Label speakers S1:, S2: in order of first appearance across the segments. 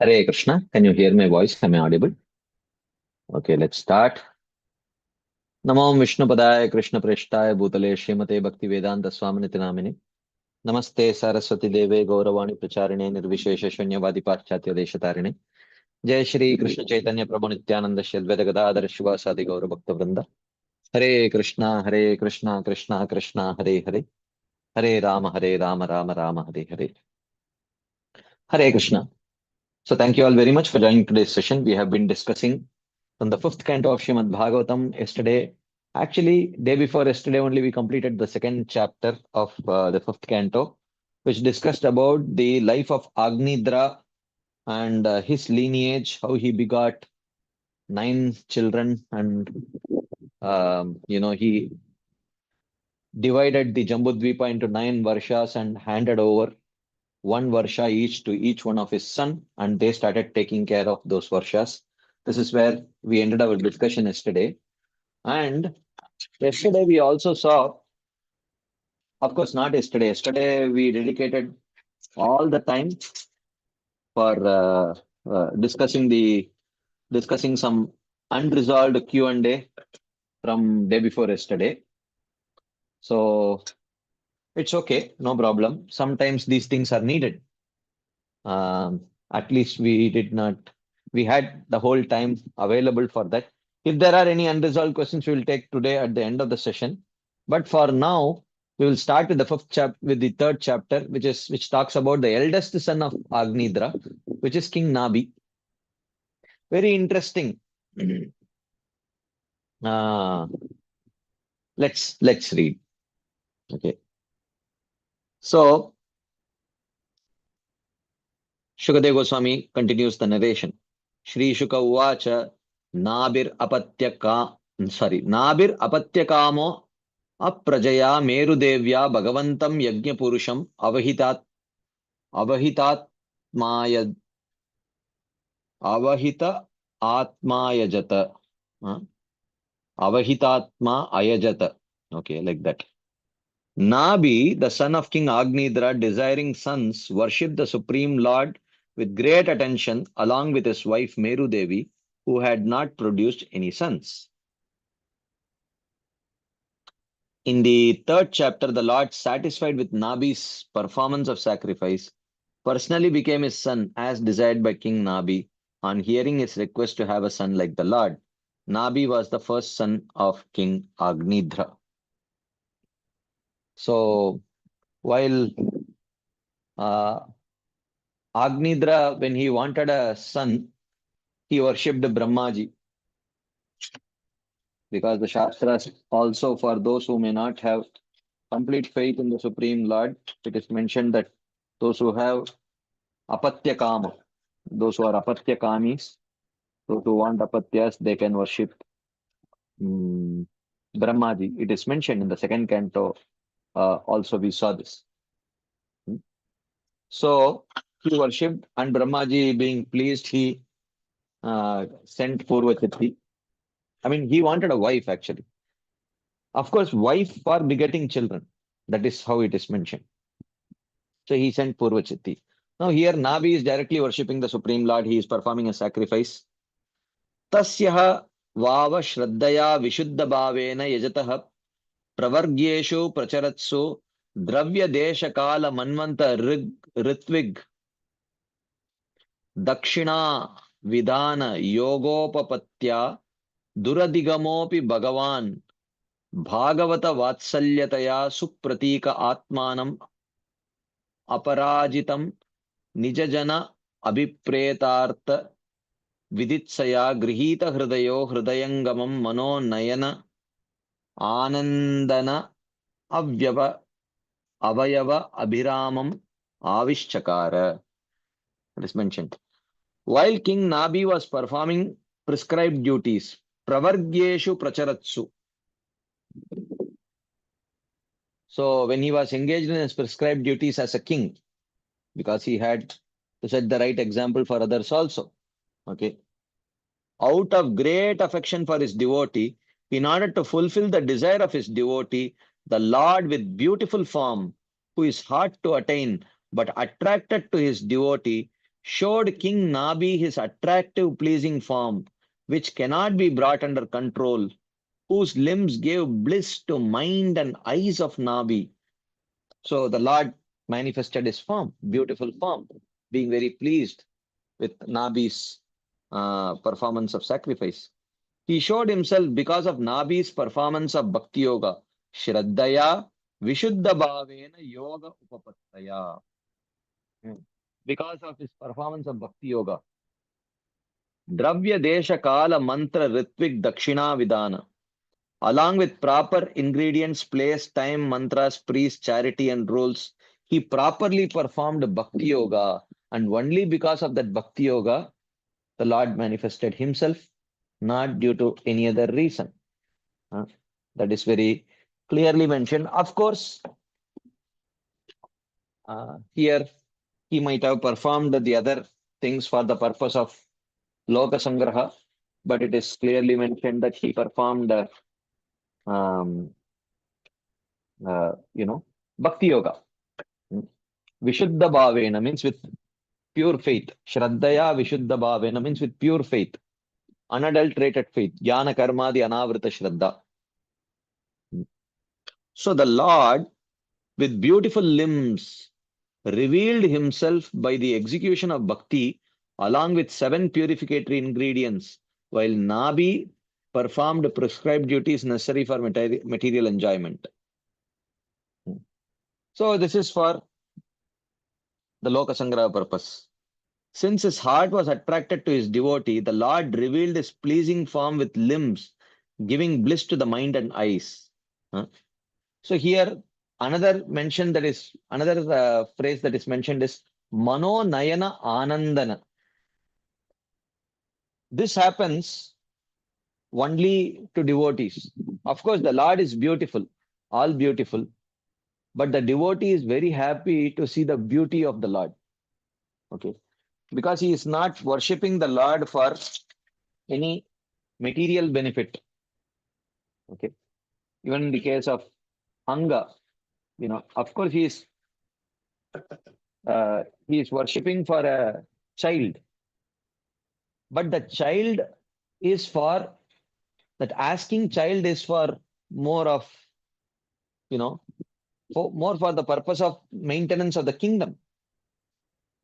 S1: Hare Krishna. Can you hear my voice? Am I audible? Okay, let's start. Namo Vishnu Padaya Krishna Preshthaya Bhutale Srimate Bhakti Vedanta Swaminiti Namine. Namaste Saraswati Deve Gauravani Pracharine Nirvishesha Shunyavadi Paschatya Deshatarine. Jai Shri Krishna Chaitanya Prabhu Nityananda Shri Advaita Gadadhara Shivasadi Gaura Bhakta Vrinda. Hare Krishna Krishna Krishna Hare Hare. Hare Rama Rama Rama Hare Hare. Hare Krishna. So thank you all very much for joining today's session. We have been discussing from the fifth canto of Srimad Bhagavatam yesterday. Actually, day before yesterday only we completed the second chapter of the fifth canto, which discussed about the life of Agnidra and his lineage, how he begot nine children, and he divided the Jambudvipa into nine varshas and handed over one varsha each to each one of his son, and they started taking care of those varshas. This is where we ended our discussion yesterday. And yesterday we also saw, of course, not yesterday. Yesterday we dedicated all the time for discussing some unresolved Q&A from day before yesterday. So it's okay, no problem. Sometimes these things are needed. At least we had the whole time available for that. If there are any unresolved questions, we will take today at the end of the session. But for now, we will start with the with the third chapter, which talks about the eldest son of Agnidra, which is King Nabi. Very interesting. uh, let's read. Okay. So Shukadeva Goswami continues the narration. Shri Shuka Uvacha Nabir Apatyakamo Aprajaya Merudevya Bhagavantam Yajna Purusham Avahitatmaya Avahita Atmayajata. Avahitatma Ayajata. Okay, like that. Nabi, the son of King Agnidra, desiring sons, worshipped the Supreme Lord with great attention along with his wife Meru Devi, who had not produced any sons. In the third chapter, the Lord, satisfied with Nabi's performance of sacrifice, personally became his son as desired by King Nabi on hearing his request to have a son like the Lord. Nabi was the first son of King Agnidra. So, while Agnidra, when he wanted a son, he worshipped Brahmaji, because the Shastras also, for those who may not have complete faith in the Supreme Lord, it is mentioned that those who have apatya kama, those who are apatya kamis, those who want apatyas, they can worship Brahmaji. It is mentioned in the second canto. Also, we saw this. So he worshipped, and Brahmaji, being pleased, he sent Purvachati. I mean, he wanted a wife actually. Of course, wife for begetting children. That is how it is mentioned. So he sent Purvachati. Now here Nabi is directly worshipping the Supreme Lord. He is performing a sacrifice. Tasyaha vava shraddaya vishuddha bhavena yajataha pravargyeshu pracharatsu dravya desha kala manvanta ritvig dakshina vidana yogopapatya duradigamopi bhagavan bhagavata vatsalyataya supratika atmanam अपराजितम निजजन अभिप्रेतार्थ विदित्सया गृहीत हृदयो हृदयंगमम मनोनयन आनंदन अव्यव अवयव अभिरामम आविश्चकार. It is mentioned. While King Nabi was performing prescribed duties, pravargyeshu pracharatsu. So when he was engaged in his prescribed duties as a king, because he had to set the right example for others also. Okay. Out of great affection for his devotee, in order to fulfill the desire of his devotee, the Lord with beautiful form, who is hard to attain but attracted to his devotee, showed King Nabi his attractive, pleasing form, which cannot be brought under control, whose limbs gave bliss to mind and eyes of Nabi. So the Lord manifested his form, beautiful form, being very pleased with Nabi's performance of sacrifice. He showed himself because of Nabi's performance of Bhakti Yoga, Shraddhaya Vishuddha Bhavena Yoga Upapattaya. Because of his performance of Bhakti Yoga, Dravya Desha Kala Mantra Ritvik Dakshina Vidana, along with proper ingredients, place, time, mantras, priest, charity, and rules, he properly performed Bhakti Yoga. And only because of that Bhakti Yoga, the Lord manifested himself, not due to any other reason. That is very clearly mentioned. Of course, here he might have performed the other things for the purpose of Loka Sangraha, but it is clearly mentioned that he performed, um, Bhakti Yoga. Vishuddha Bhavena means with pure faith. Shraddhaya Vishuddha Bhavena means with pure faith, unadulterated faith. Jnana Karmadi Anavrita Shraddha. So the Lord, with beautiful limbs, revealed himself by the execution of bhakti along with 7 purificatory ingredients, while Nabi performed prescribed duties necessary for material enjoyment. So this is for the Loka Sangraha purpose. Since his heart was attracted to his devotee, the Lord revealed his pleasing form with limbs, giving bliss to the mind and eyes. So here, another phrase that is mentioned is Mano Nayana Anandana. This happens only to devotees. Of course, the Lord is beautiful, all beautiful, but the devotee is very happy to see the beauty of the Lord. Okay, because he is not worshipping the Lord for any material benefit. Okay, even in the case of Anga, of course he is worshipping for a child, but the child is for that asking child is for more of, more for the purpose of maintenance of the kingdom,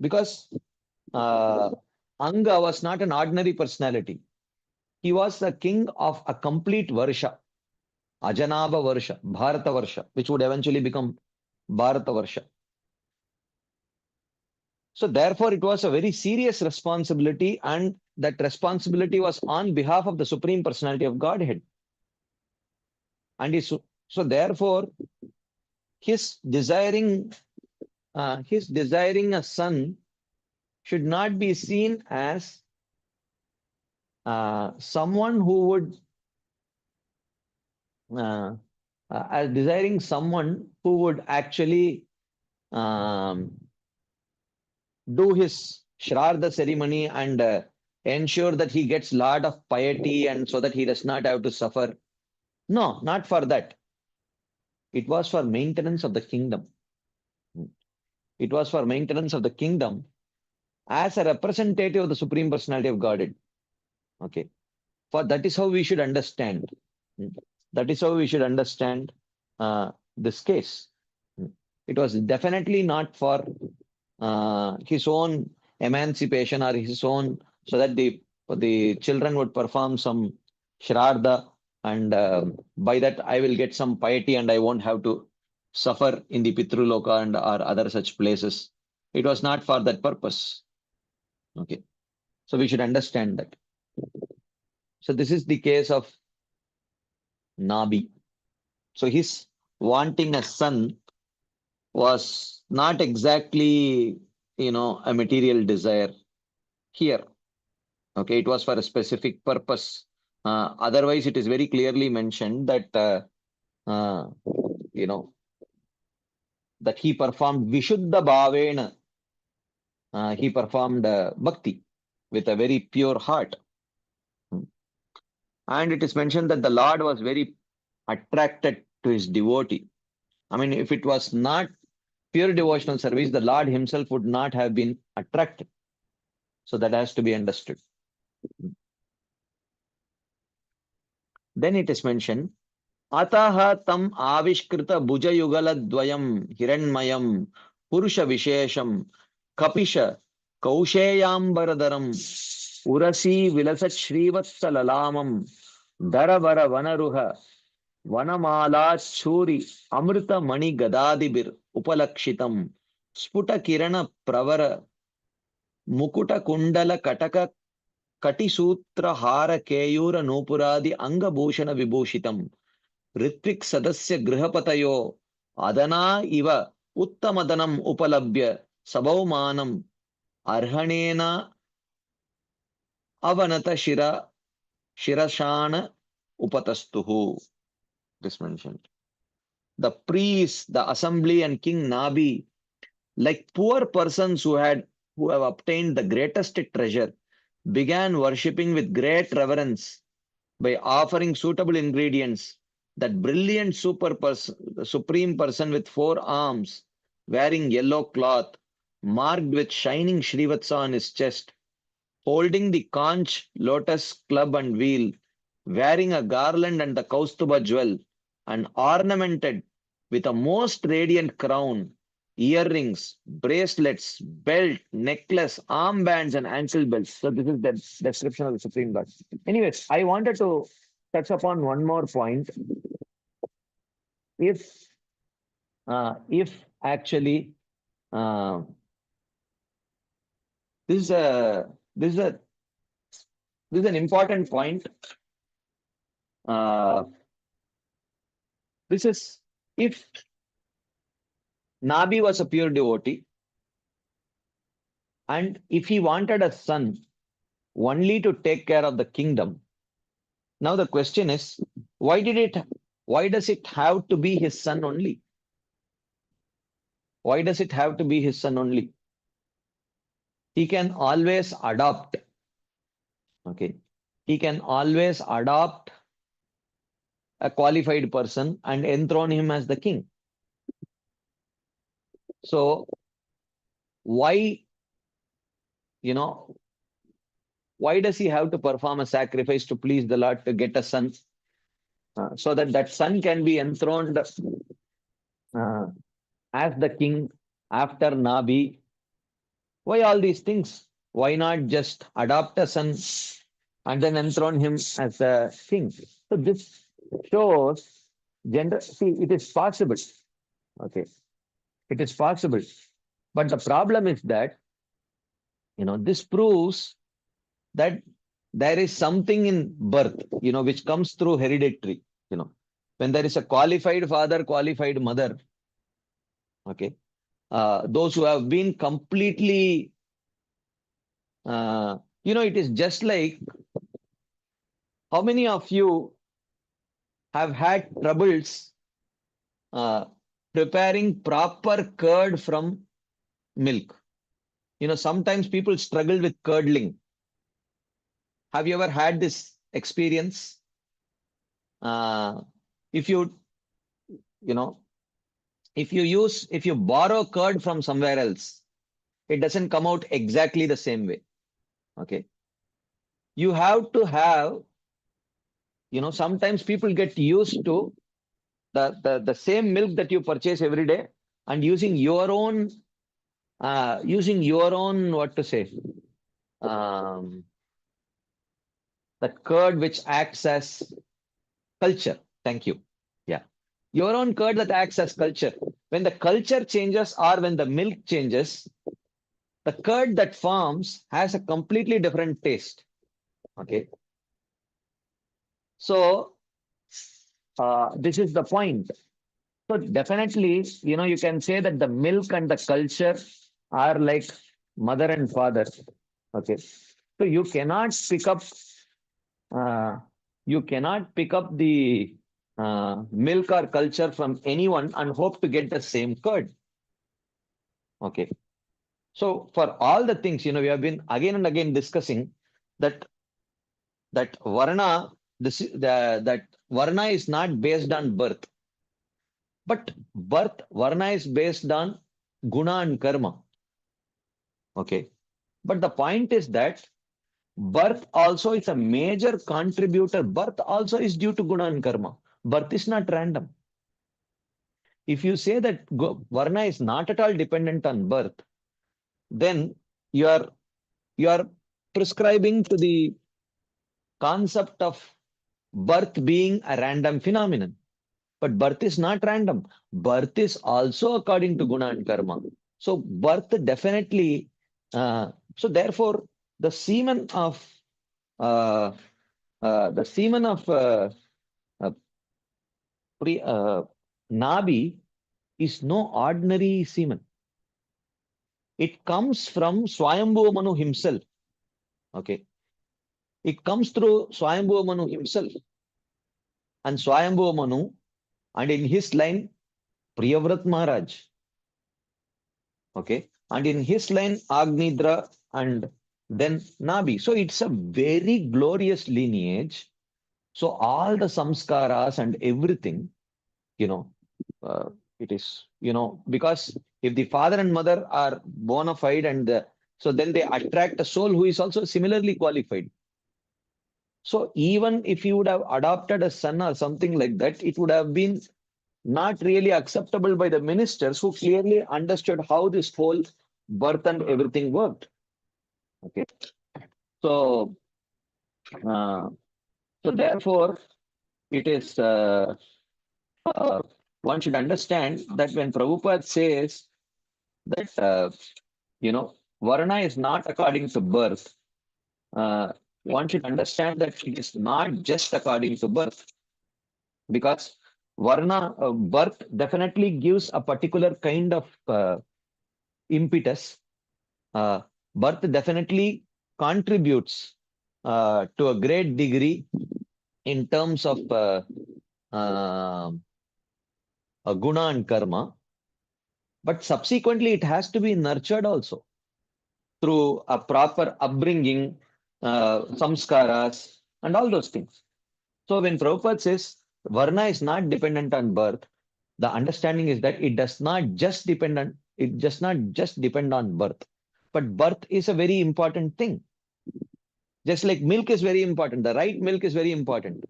S1: because uh, Anga was not an ordinary personality. He was the king of a complete Varsha, Ajanaba Varsha, Bharata Varsha, which would eventually become Bharata Varsha. So therefore, it was a very serious responsibility, and that responsibility was on behalf of the Supreme Personality of Godhead. And so therefore, his desiring a son should not be seen as someone who would as desiring someone who would actually um, do his Shraddha ceremony and ensure that he gets lot of piety and so that he does not have to suffer. No, not for that. It was for maintenance of the kingdom. It was for maintenance of the kingdom as a representative of the Supreme Personality of Godhead. Okay. For that is how we should understand. That is how we should understand this case. It was definitely not for his own emancipation or his own, so that the children would perform some Shraddha, and by that I will get some piety and I won't have to suffer in the Pitruloka and or other such places. It was not for that purpose. Okay. So we should understand that. So this is the case of Nabi. So his wanting a son was not exactly, a material desire here. Okay, it was for a specific purpose. Otherwise, it is very clearly mentioned that, uh, that he performed Vishuddha Bhavena. He performed Bhakti with a very pure heart. And it is mentioned that the Lord was very attracted to his devotee. I mean, if it was not pure devotional service, the Lord himself would not have been attracted. So that has to be understood. Then it is mentioned, Ataha tam avishkrita bhujayugaladvayam hiranmayam purusha vishesham kapisha kausheyambaradaram urasi vilasat srivatsalalamam daravara vanaruha vanamala churi amrita mani gadadibir upalakshitam sputa kirana pravara mukuta kundala kataka कटिसूत्र हार केयूर नूपुरादि अंगभूषण विभूषितम ऋत्विक सदस्य गृहपतयो अदना इव उत्तमदनम उपलभ्य सबौमानम अर्हणेन अवनत शिरशान उपतस्तुः. This mentioned. The priests, the assembly and King Nabi, like poor persons who have obtained the greatest treasure, began worshipping with great reverence by offering suitable ingredients. That brilliant supreme person with four arms, wearing yellow cloth, marked with shining Srivatsa on his chest, holding the conch, lotus club and wheel, wearing a garland and the Kaustuba jewel, and ornamented with a most radiant crown, earrings, bracelets, belt, necklace, armbands, and ankle belts. So this is the description of the Supreme Lord. Anyways, I wanted to touch upon one more point. If actually uh, this is a this is a this is an important point. This is if Nabi was a pure devotee, and if he wanted a son only to take care of the kingdom. Now the question is, why does it have to be his son only? Why does it have to be his son only? He can always adopt. Okay. He can always adopt a qualified person and enthrone him as the king. So why, why does he have to perform a sacrifice to please the Lord to get a son? So that son can be enthroned as the king after Nabi. Why all these things? Why not just adopt a son and then enthrone him as the king? So this shows see, it is possible. Okay. It is possible. But the problem is that, this proves that there is something in birth, which comes through hereditary, when there is a qualified father, qualified mother, okay, those who have been completely, it is just like, how many of you have had troubles preparing proper curd from milk? Sometimes people struggle with curdling. Have you ever had this experience? If you borrow curd from somewhere else, it doesn't come out exactly the same way. Okay. You have to have, sometimes people get used to the same milk that you purchase every day and using your own, what to say, the curd which acts as culture. Thank you. Yeah. Your own curd that acts as culture. When the culture changes or when the milk changes, the curd that forms has a completely different taste. Okay. So, this is the point. So definitely, you can say that the milk and the culture are like mother and father. Okay. So you cannot pick up the milk or culture from anyone and hope to get the same curd. Okay. So for all the things, we have been again and again discussing that varna, that varna is not based on birth, but varna is based on guna and karma. Okay. But the point is that birth also is a major contributor. Birth also is due to guna and karma. Birth is not random. If you say that Varna is not at all dependent on birth, then you are you are prescribing to the concept of birth being a random phenomenon. But birth is not random. Birth is also according to guna and karma. So birth definitely. So therefore, the semen of uh, the semen of uh, Nabi is no ordinary semen. It comes from Swayambhu Manu himself. Okay, it comes through Swayambhu Manu himself, and Swayambhu Manu, and in his line, Priyavrat Maharaj. Okay, and in his line, Agnidra, and then Nabi. So it's a very glorious lineage. So all the samskaras and everything, you know, uh, it is, because if the father and mother are bona fide, and so then they attract a soul who is also similarly qualified. So even if you would have adopted a son or something like that, it would have been not really acceptable by the ministers, who clearly understood how this whole birth and everything worked. Okay, so uh, so therefore it is uh, one should understand that when Prabhupada says that Varna is not according to birth, uh, one should understand that it is not just according to birth, because Varna birth definitely gives a particular kind of impetus. Uh, Birth definitely contributes to a great degree in terms of uh, guna and karma, but subsequently it has to be nurtured also through a proper upbringing, samskaras, and all those things. So when Prabhupada says Varna is not dependent on birth, the understanding is that it does not just depend on birth, but birth is a very important thing. Just like milk is very important, the right milk is very important,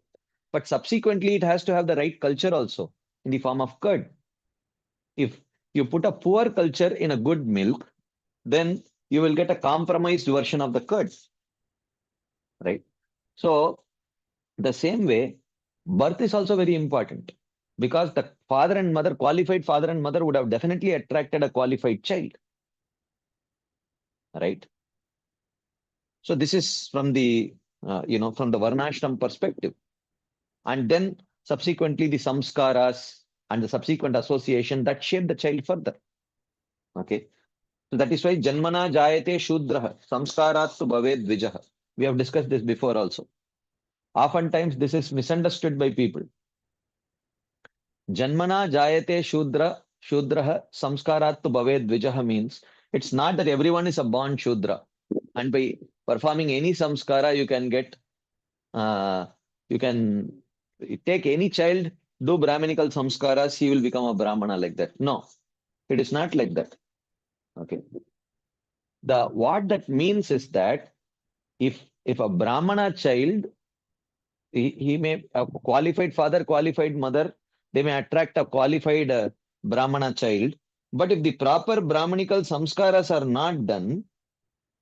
S1: but subsequently it has to have the right culture also in the form of curd. If you put a poor culture in a good milk, then you will get a compromised version of the curd, right? So the same way, birth is also very important, because the qualified father and mother would have definitely attracted a qualified child, right? So this is from the from the Varnashram perspective, and then subsequently the samskaras and the subsequent association that shape the child further. Okay, so that is why Janmana Jayate Shudraha Samskarat tu Bhaved Dvijaha. We have discussed this before also. Oftentimes this is misunderstood by people. Janmana Jayate Shudraha Samskarat tu Bhaved Dvijaha means it's not that everyone is a born Shudra, and by performing any samskara uh, you can take any child, do Brahminical samskaras, he will become a Brahmana like that. No, it is not like that. Okay. What that means is that if a Brahmana child, he may a qualified father, qualified mother, they may attract a qualified Brahmana child. But if the proper Brahmanical samskaras are not done,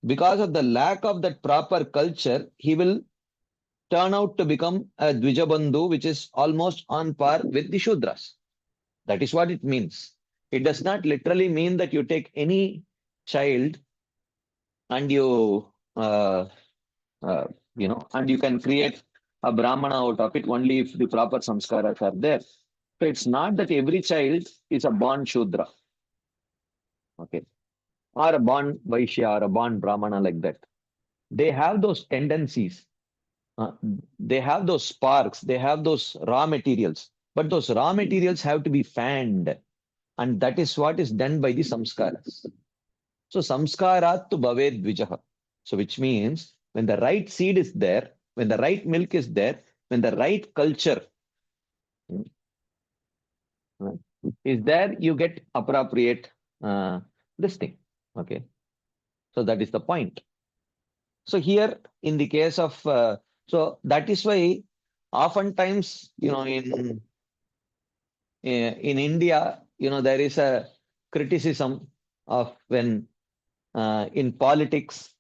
S1: because of the lack of that proper culture, he will turn out to become a Dvijabandhu, which is almost on par with the Shudras. That is what it means. It does not literally mean that you take any child and uh, and you can create a Brahmana out of it only if the proper samskaras are there. So it's not that every child is a born Shudra, okay, or a born Vaishya or a born Brahmana like that. They have those tendencies. Uh, they have those sparks, they have those raw materials, but those raw materials have to be fanned, and that is what is done by the samskaras. So samskarat to bhaved dvijaha. So which means when the right seed is there, when the right milk is there, when the right culture uh, is there, you get appropriate this thing. Okay. So that is the point. So here, in the case of, so that is why oftentimes, in India, there is a criticism of when in politics,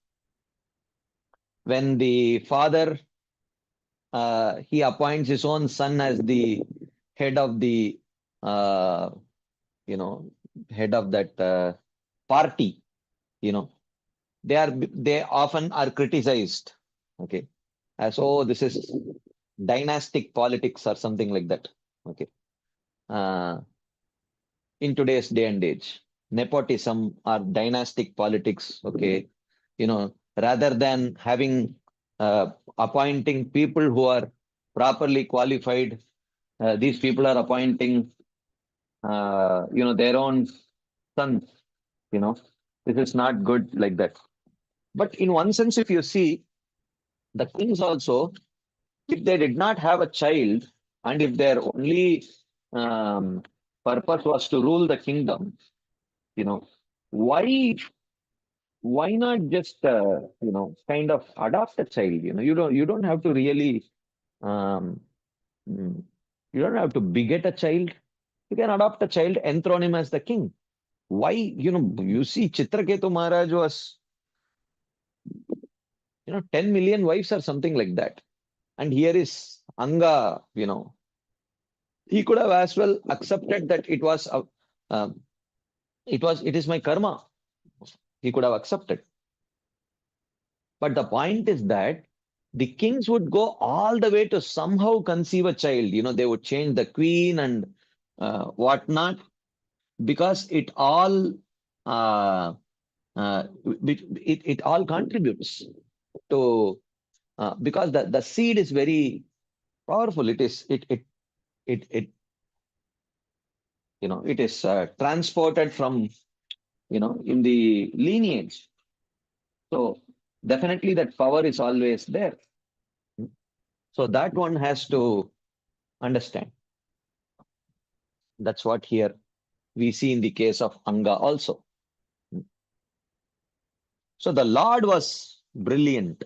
S1: when the father he appoints his own son as the head of the uh, you know head of that party, you know they often are criticized, okay, as, oh, this is dynastic politics or something like that, okay. uh, in today's day and age, nepotism or dynastic politics, okay, rather than having appointing people who are properly qualified, these people are appointing their own sons, you know this is not good like that. But in one sense, if you see, the kings also, if they did not have a child, and if their only um, purpose was to rule the kingdom, you know, why not just kind of adopt a child? You don't have to really um, mm, you don't have to beget a child. You can adopt a child, enthrone him as the king. Why? You see, Chitraketu Maharaj was 10 million wives or something like that. And here is Anga, he could have as well accepted that um, it is my karma. He could have accepted. But the point is that the kings would go all the way to somehow conceive a child. They would change the queen and whatnot, because uh, it all contributes to, because the seed is very powerful. It is transported from, in the lineage. So definitely that power is always there. So that one has to understand. That's what here we see in the case of Anga also. So the Lord was brilliant.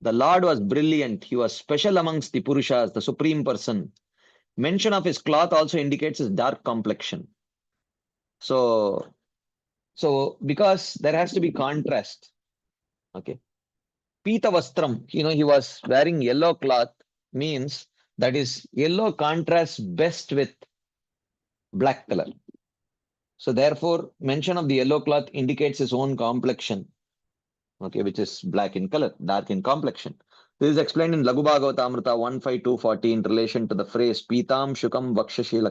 S1: The Lord was brilliant. He was special amongst the Purushas, the supreme person. Mention of his cloth also indicates his dark complexion. So, because there has to be contrast. Okay. Pita Vastram, he was wearing yellow cloth, means that is yellow contrasts best with black color. So therefore, mention of the yellow cloth indicates his own complexion, okay, which is black in color, dark in complexion. This is explained in Laghu Bhagavatamrita 15240 in relation to the phrase Pitam Shukam Vakshashi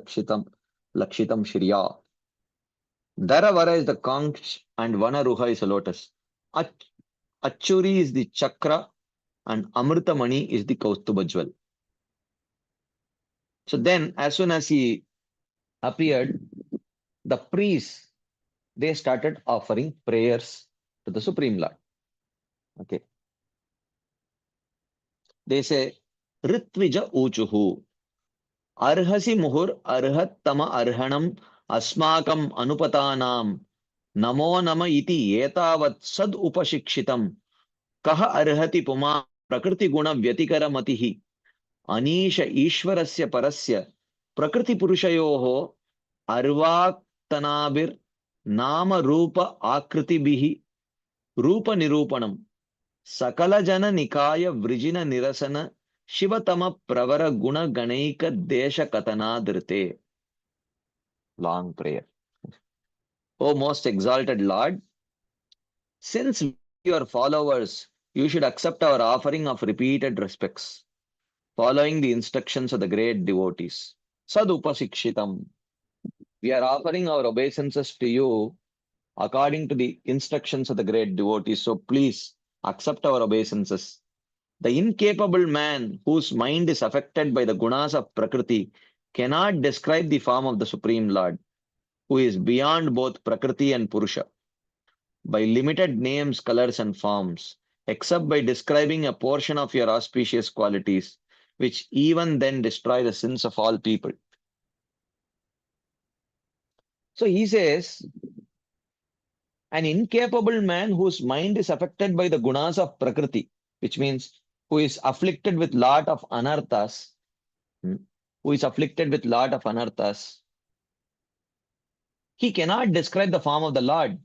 S1: Lakshitam Shriya. Dharavara is the conch and Vanaruha is a lotus. Achuri is the chakra and Amritamani is the Kaustuba jewel. So then, as soon as he appeared, the priests, they started offering prayers to the Supreme Lord. Okay. They say, Ritvija Uchuhu, Arhasi Muhur Arhattama Arhanam Asmakam Anupatanam Namo Nama iti Etavat Sad Upashikshitam Kaha Arhati Puma Prakriti Guna Vyatikara Matihi Anisha Ishwarasya Parasya Prakriti Purushayoho Arvaktanabir Nama Rupa Akriti Bihi Rupa Nirupanam Sakala Jana Nikaya Vrijina Nirasana Shivatama Pravara Guna Ganaika Desha Katanadirte. Long prayer. O most exalted Lord, since your followers, you should accept our offering of repeated respects, following the instructions of the great devotees. Sadupasikshitam. We are offering our obeisances to you according to the instructions of the great devotees. So please accept our obeisances. The incapable man whose mind is affected by the gunas of Prakriti cannot describe the form of the Supreme Lord, who is beyond both Prakriti and Purusha, by limited names, colors, and forms, except by describing a portion of your auspicious qualities, which even then destroy the sins of all people. So he says, An incapable man whose mind is affected by the gunas of Prakriti, which means who is afflicted with lot of anarthas, hmm, who is afflicted with lot of anarthas, he cannot describe the form of the Lord.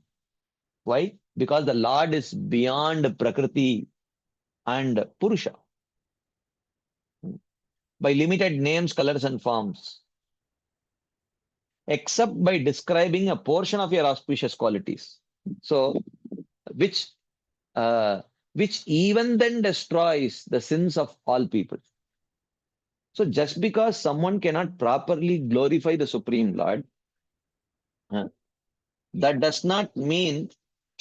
S1: Why? Because the Lord is beyond Prakriti and Purusha by limited names, colors, and forms, except by describing a portion of your auspicious qualities. So, which uh, which even then destroys the sins of all people. So, just because someone cannot properly glorify the Supreme Lord, uh, that does not mean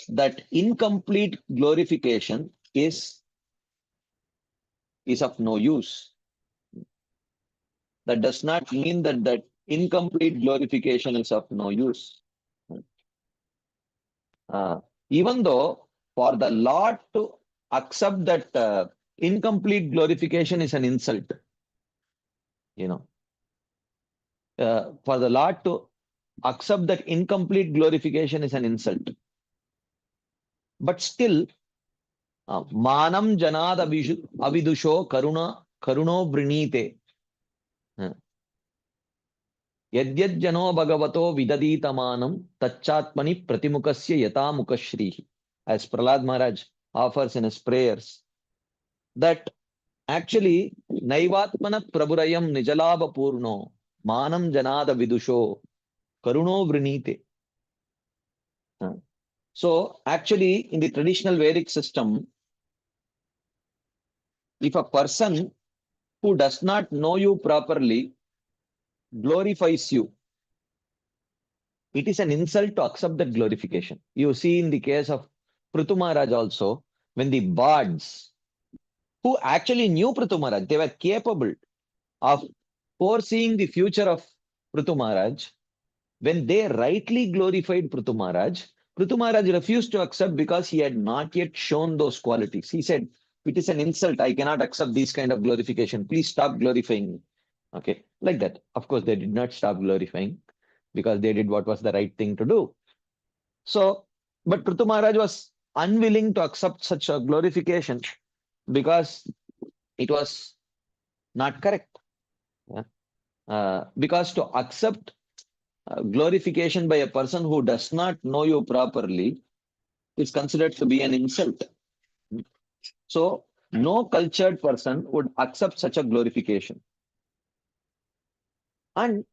S1: that incomplete glorification is of no use. That does not mean that incomplete glorification is of no use. Uh, Even though for the Lord to accept that incomplete glorification is an insult, you know, for the Lord to accept that incomplete glorification is an insult. But still, manam janad avidusho karuno vrinite. Yadyajjano bhagavato vidaditamanam tachatmani pratimukasya yata mukashrihi. As Prahlad Maharaj offers in his prayers, that actually naivatmana prabhurayam nijalabha purno manam janada vidusho karuno vrinite. So actually in the traditional Vedic system, if a person who does not know you properly glorifies you, it is an insult to accept that glorification. You see in the case of Prithu Maharaj also, when the bards who actually knew Prithu Maharaj, they were capable of foreseeing the future of Prithu Maharaj. When they rightly glorified Prithu Maharaj refused to accept because he had not yet shown those qualities. He said, it is an insult. I cannot accept this kind of glorification. Please stop glorifying me. Okay, like that. Of course, they did not stop glorifying because they did what was the right thing to do. So, but Prithu Maharaj was unwilling to accept such a glorification because it was not correct. Yeah? Because to accept glorification by a person who does not know you properly is considered to be an insult. So, no cultured person would accept such a glorification. And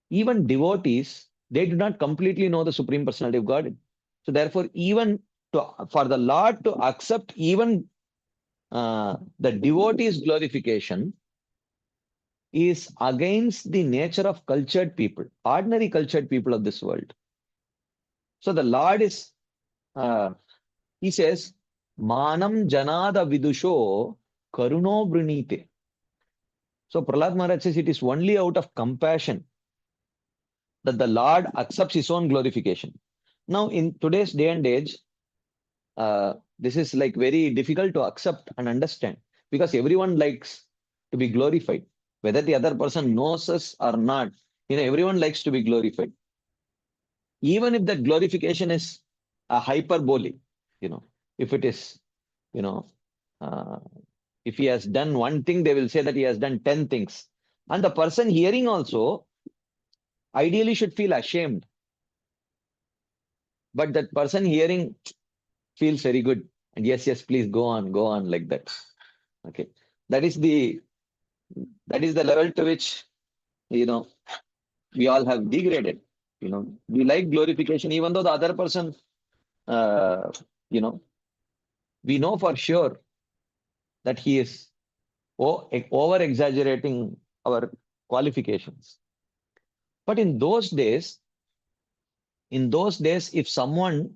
S1: even devotees, they do not completely know the Supreme Personality of Godhead. So, therefore, even for the Lord to accept even the devotee's glorification is against the nature of cultured people, ordinary cultured people of this world. So, the Lord is he says, Manam janada vidusho karuno vrinite. So Prahlad Maharaj says it is only out of compassion that the Lord accepts his own glorification. Now, in today's day and age, this is like very difficult to accept and understand because everyone likes to be glorified. Whether the other person knows us or not, everyone likes to be glorified. Even if that glorification is a hyperbole, if it is, uh, if he has done one thing, they will say that he has done 10 things. And the person hearing also ideally should feel ashamed. But that person hearing feels very good. And yes, please go on like that. Okay. That is the level to which, we all have degraded. We like glorification, even though the other person, uh, you know, we know for sure that he is over exaggerating our qualifications. But in those days, if someone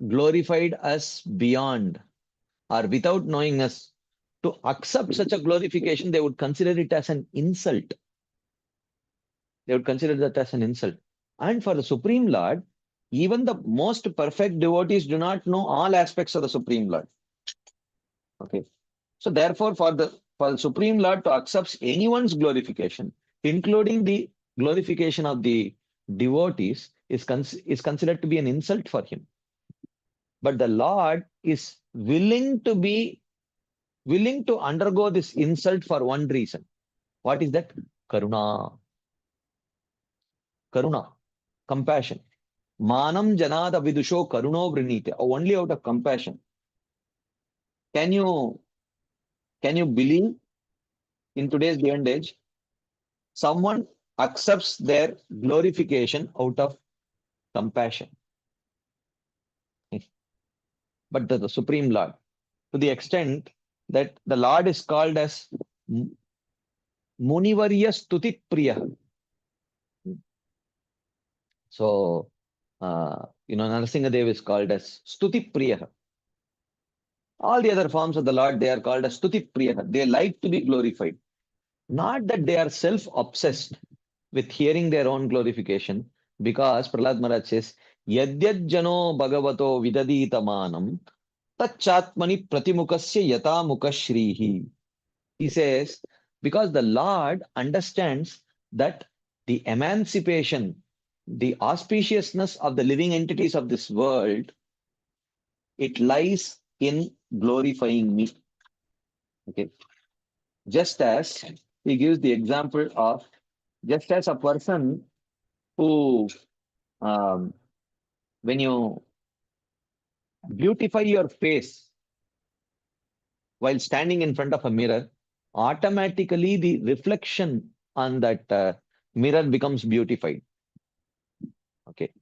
S1: glorified us beyond or without knowing us, to accept such a glorification, they would consider it as an insult. They would consider that as an insult. And for the Supreme Lord, even the most perfect devotees do not know all aspects of the Supreme Lord. Okay. So therefore, for the Supreme Lord to accept anyone's glorification, including the glorification of the devotees, is considered to be an insult for him. But the Lord is willing to undergo this insult for one reason. What is that? Karuna. Karuna. Compassion. Manam janada vidusho karuno vrinite. Only out of compassion. Can you believe in today's day and age, someone accepts their glorification out of compassion? But the Supreme Lord, to the extent that the Lord is called as Munivarya Stuti Priya. So, Narasimhadev is called as Stuti Priya. All the other forms of the Lord, they are called as Stuti Priya. They like to be glorified. Not that they are self-obsessed with hearing their own glorification, because Prahlad Maharaj says, Yadyad Jano Bhagavato Vidadita Manam Tachatmani Pratimukasya Yata Mukashrihi. He says, because the Lord understands that the emancipation, the auspiciousness of the living entities of this world, it lies in glorifying me. Okay. Just as he gives the example of, just as a person who, um, when you beautify your face while standing in front of a mirror, automatically the reflection on that mirror becomes beautified. Okay.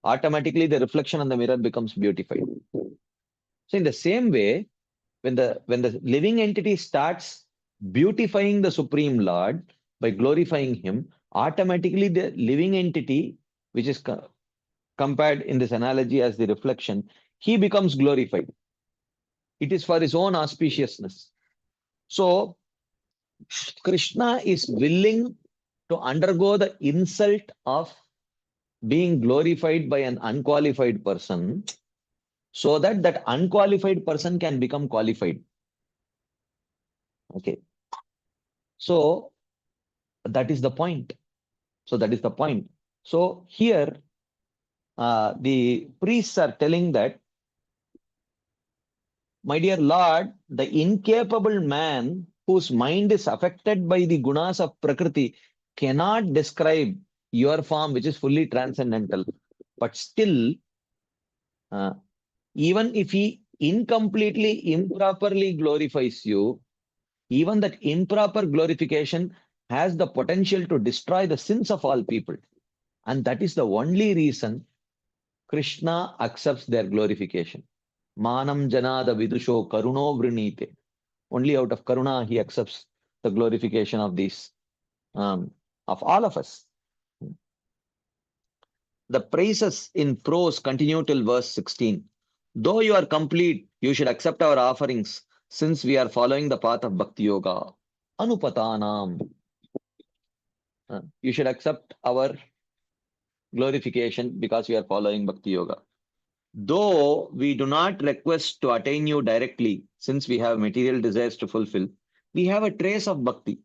S1: Automatically the reflection on the mirror becomes beautified. So in the same way, when the living entity starts beautifying the Supreme Lord by glorifying him, automatically the living entity, which is compared in this analogy as the reflection, he becomes glorified. It is for his own auspiciousness. So Krishna is willing to undergo the insult of being glorified by an unqualified person, so that that unqualified person can become qualified. Okay. So that is the point. So here, the priests are telling that, my dear Lord, the incapable man whose mind is affected by the gunas of Prakriti cannot describe your form, which is fully transcendental. But still, uh, even if he incompletely, improperly glorifies you, even that improper glorification has the potential to destroy the sins of all people. And that is the only reason Krishna accepts their glorification. Manam janada vidusho karuno vrinite. Only out of karuna he accepts the glorification of these, of all of us. The praises in prose continue till verse 16. Though you are complete, you should accept our offerings, since we are following the path of Bhakti Yoga. Anupatanam. You should accept our glorification because we are following Bhakti Yoga. Though we do not request to attain you directly, since we have material desires to fulfill, we have a trace of bhakti.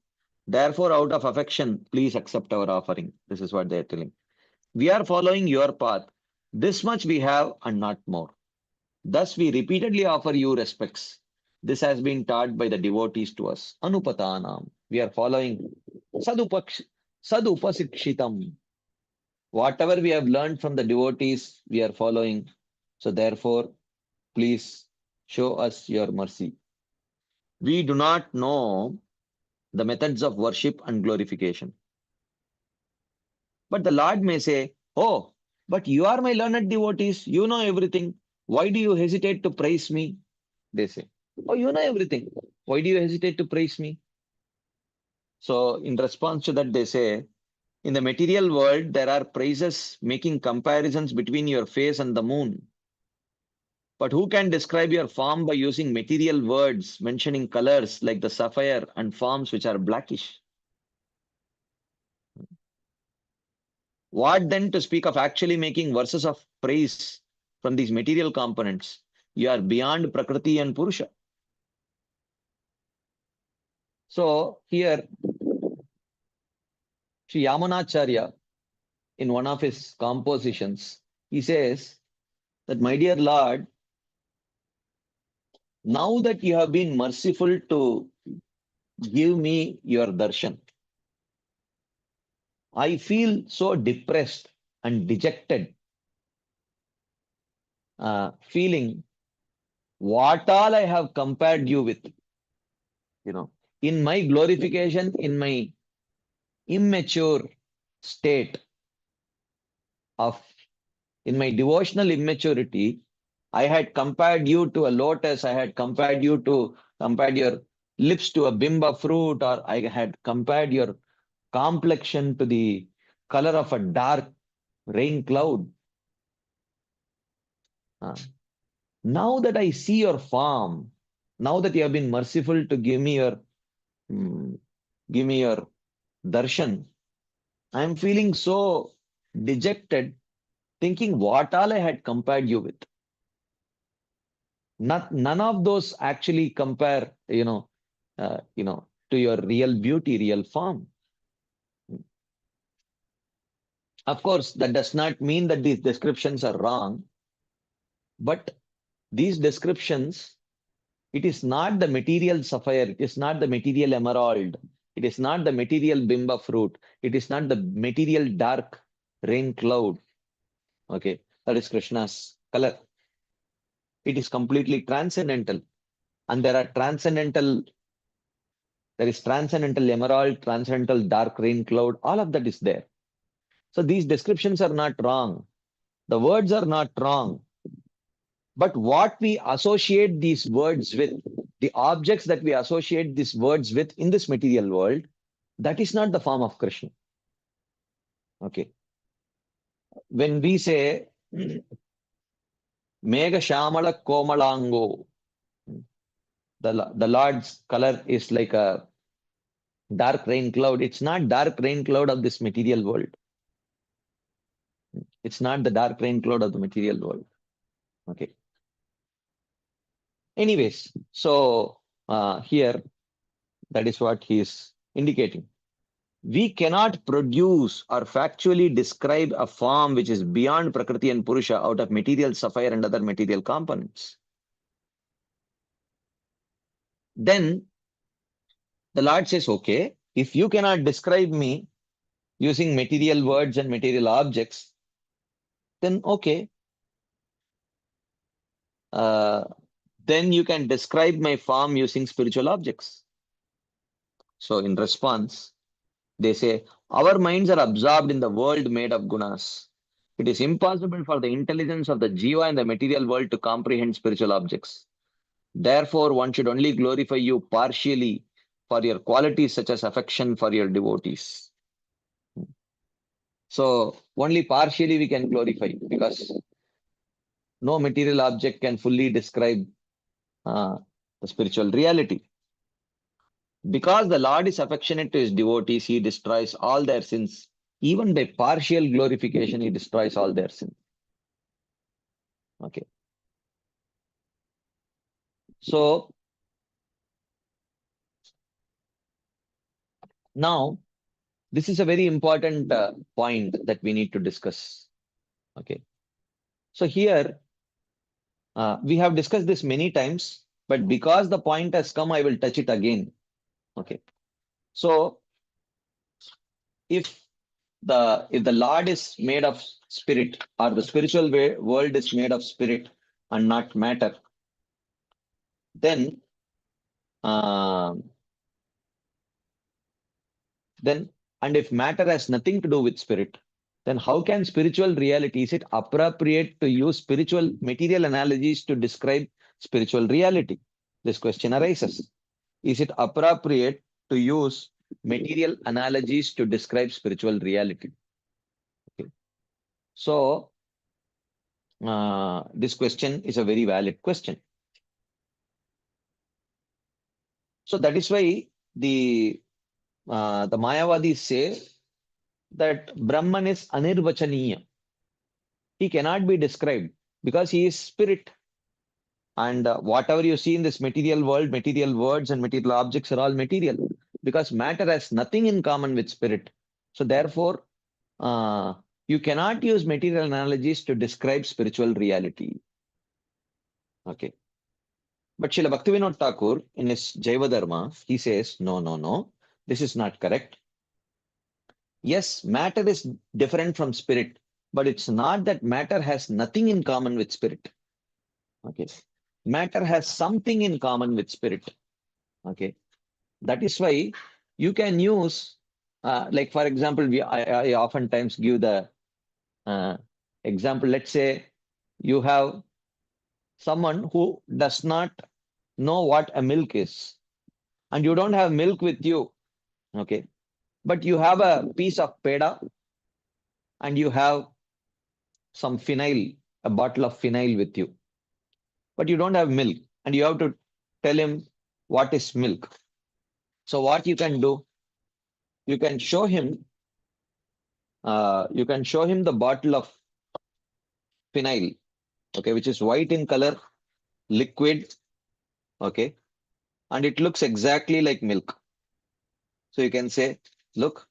S1: Therefore, out of affection, please accept our offering. This is what they are telling. We are following your path. This much we have and not more. Thus, we repeatedly offer you respects. This has been taught by the devotees to us. Anupatanam. We are following sadupasikshitam. Whatever we have learned from the devotees, we are following. So therefore, please show us your mercy. We do not know the methods of worship and glorification. But the Lord may say, oh, but you are my learned devotees. You know everything. Why do you hesitate to praise me? They say, oh, you know everything. Why do you hesitate to praise me? So in response to that, they say, in the material world, there are praises making comparisons between your face and the moon. But who can describe your form by using material words, mentioning colors like the sapphire and forms which are blackish? What then to speak of actually making verses of praise from these material components? You are beyond Prakriti and Purusha. So here, Sri Yamunacharya, in one of his compositions, he says that, my dear Lord, now that you have been merciful to give me your darshan, I feel so depressed and dejected, feeling what all I have compared you with. You know, in my glorification, in my immature state of, in my devotional immaturity, I had compared you to a lotus, I had compared your lips to a bimba fruit, or I had compared your complexion to the color of a dark rain cloud. Uh, Now that I see your form, now that you have been merciful to mm, give me your darshan, I am feeling so dejected, thinking what all I had compared you with. None of those actually compare, to your real beauty, real form. Of course, that does not mean that these descriptions are wrong, but these descriptions, it is not the material sapphire, it is not the material emerald, it is not the material bimba fruit, it is not the material dark rain cloud. Okay, that is Krishna's color. It is completely transcendental. And there is transcendental emerald, transcendental dark rain cloud, all of that is there. So these descriptions are not wrong. The words are not wrong. But what we associate these words with, the objects that we associate these words with in this material world, that is not the form of Krishna. Okay. When we say Mega Shamala Komalango, the Lord's color is like a dark rain cloud. It's not dark rain cloud of this material world. It's not the dark rain cloud of the material world. Okay. Anyways, so here, that is what he is indicating. We cannot produce or factually describe a form which is beyond Prakriti and Purusha out of material sapphire and other material components. Then the Lord says, okay, if you cannot describe me using material words and material objects, then okay, uh, then you can describe my form using spiritual objects. So in response, they say, our minds are absorbed in the world made of gunas. It is impossible for the intelligence of the jiva and the material world to comprehend spiritual objects. Therefore, one should only glorify you partially for your qualities such as affection for your devotees. So only partially we can glorify because no material object can fully describe uh, the spiritual reality. Because the Lord is affectionate to his devotees, he destroys all their sins. Even by partial glorification, he destroys all their sins. Okay. So now this is a very important point that we need to discuss. Okay. So here we have discussed this many times, but because the point has come, I will touch it again. Okay. So if the Lord is made of spirit, or the spiritual world is made of spirit and not matter, then uh, then and if matter has nothing to do with spirit, then how can spiritual reality, is it appropriate to use spiritual material analogies to describe spiritual reality? This question arises. Is it appropriate to use material analogies to describe spiritual reality? Okay. So this question is a very valid question. So that is why the Mayavadis say that Brahman is anirvachaniya. He cannot be described because he is spirit. And whatever you see in this material world, material words and material objects are all material because matter has nothing in common with spirit. So therefore, you cannot use material analogies to describe spiritual reality. Okay. But Srila Bhaktivinoda Thakur, in his Jaiva Dharma, he says, no, no, no, this is not correct. Yes, matter is different from spirit, but it's not that matter has nothing in common with spirit. Okay. Matter has something in common with spirit. Okay. That is why you can use, like for example, I oftentimes give the uh, example. Let's say you have someone who does not know what a milk is, and you don't have milk with you. Okay. But you have a piece of peda and you have some phenyl, a bottle of phenyl with you, but you don't have milk, and you have to tell him what is milk. So what you can do, you can show him, the bottle of phenyl, okay, which is white in color, liquid, okay, and it looks exactly like milk. So you can say, look,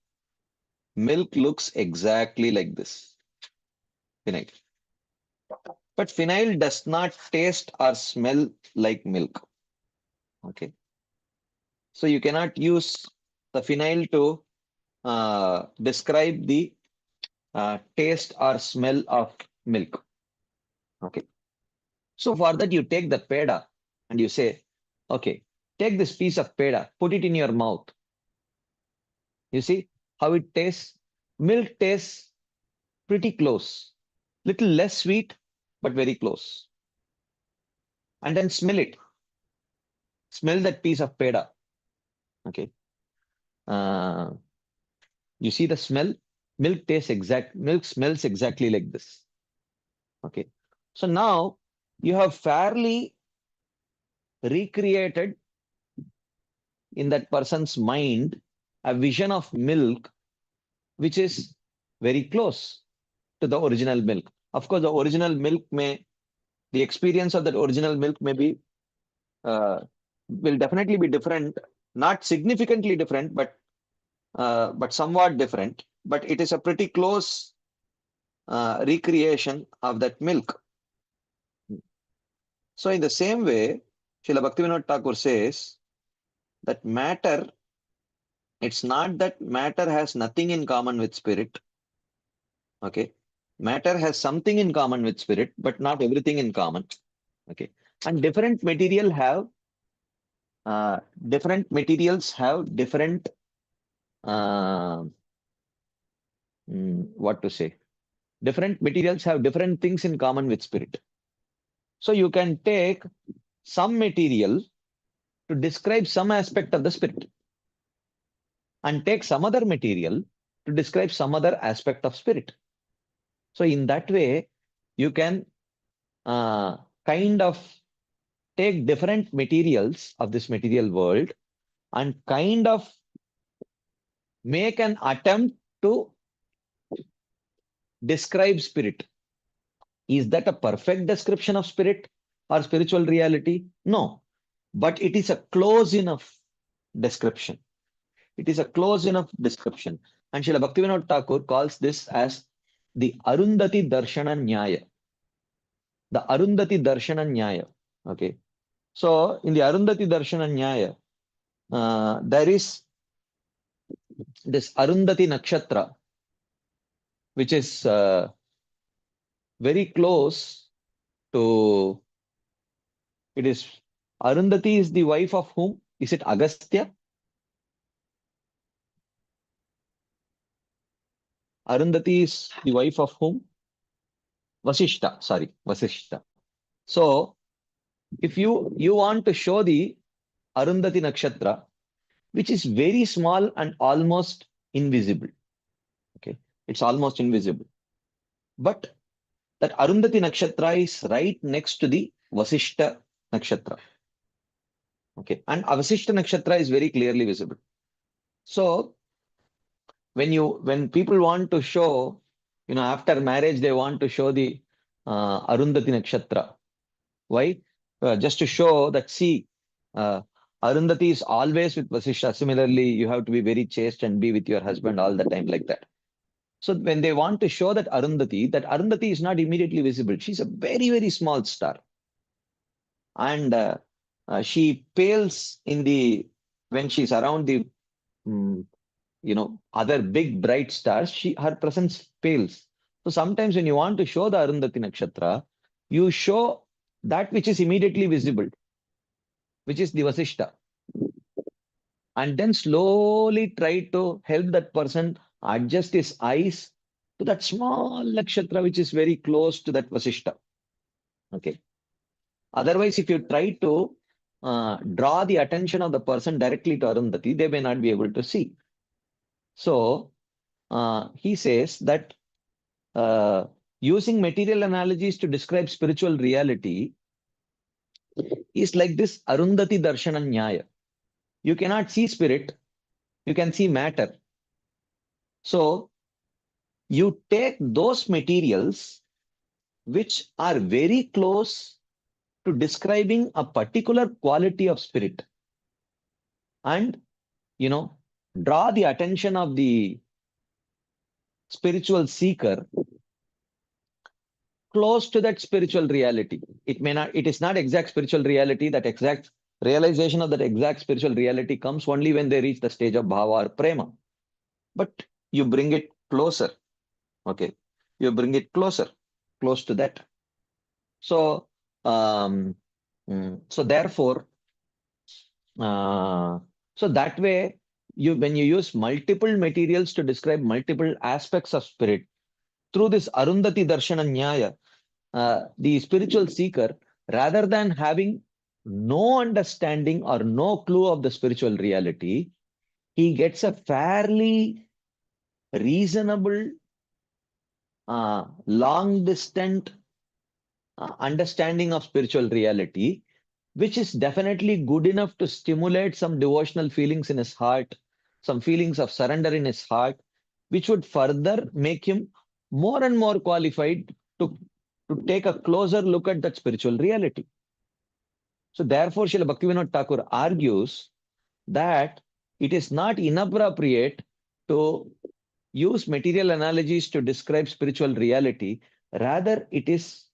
S1: milk looks exactly like this phenyl, but phenyl does not taste or smell like milk. Okay, so you cannot use the phenyl to describe the taste or smell of milk. Okay. So for that, you take the peda and you say, okay, take this piece of peda, put it in your mouth. You see how it tastes? Milk tastes pretty close, little less sweet, but very close. And then smell it. Smell that piece of peda. Okay. Uh, you see the smell? Milk smells exactly like this. Okay. So now you have fairly recreated in that person's mind a vision of milk which is very close to the original milk. Of course, the experience of that original milk uh, will definitely be different, not significantly different, but somewhat different. But it is a pretty close recreation of that milk. So, in the same way, Srila Bhaktivinoda Thakur says that it's not that matter has nothing in common with spirit. Okay. Matter has something in common with spirit, but not everything in common. Okay. And uh, different materials have different, uh, what to say? Different materials have different things in common with spirit. So you can take some material to describe some aspect of the spirit and take some other material to describe some other aspect of spirit. So in that way, you can uh, kind of take different materials of this material world and kind of make an attempt to describe spirit. Is that a perfect description of spirit or spiritual reality? No, but it is a close enough description. It is a close enough description. And Srila Bhaktivinoda Thakur calls this as the Arundhati Darshana Nyaya. The Arundhati Darshana Nyaya. Okay. So in the Arundhati Darshana Nyaya, there is this Arundhati Nakshatra, which is very close to, it is, Arundhati is the wife of whom? Is it Agastya? Arundhati is the wife of whom? Vasishta, sorry, Vasishta. So if you want to show the Arundhati Nakshatra, which is very small and almost invisible. Okay, it's almost invisible. But that Arundhati Nakshatra is right next to the Vasishta Nakshatra. Okay, and Vasishta Nakshatra is very clearly visible. So when people want to show, after marriage they want to show the Arundhati Nakshatra. Why? Just to show that, see, uh, Arundhati is always with Vasishtha. Similarly, you have to be very chaste and be with your husband all the time like that. So when they want to show that Arundhati is not immediately visible. She's a very, very small star. And she pales when she's around the mm, other big bright stars, her presence pales. So sometimes when you want to show the Arundhati Nakshatra, you show that which is immediately visible, which is the Vasishta, and then slowly try to help that person adjust his eyes to that small nakshatra which is very close to that Vasishta. Okay. Otherwise, if you try to draw the attention of the person directly to Arundhati, they may not be able to see. So he says that using material analogies to describe spiritual reality is like this Arundhati Darshana Nyaya. You cannot see spirit, you can see matter. So you take those materials which are very close to describing a particular quality of spirit and, draw the attention of the spiritual seeker close to that spiritual reality. It is not exact spiritual reality. That exact realization of that exact spiritual reality comes only when they reach the stage of bhava or prema. But you bring it closer. Okay. You bring it close to that. So, therefore, so that way, when you use multiple materials to describe multiple aspects of spirit, through this Arundhati Darshana Nyaya, the spiritual seeker, rather than having no understanding or no clue of the spiritual reality, he gets a fairly reasonable, long distant understanding of spiritual reality, which is definitely good enough to stimulate some devotional feelings in his heart, some feelings of surrender in his heart, which would further make him more and more qualified to take a closer look at that spiritual reality. So therefore, Srila Bhaktivinoda Thakur argues that it is not inappropriate to use material analogies to describe spiritual reality. Rather, it is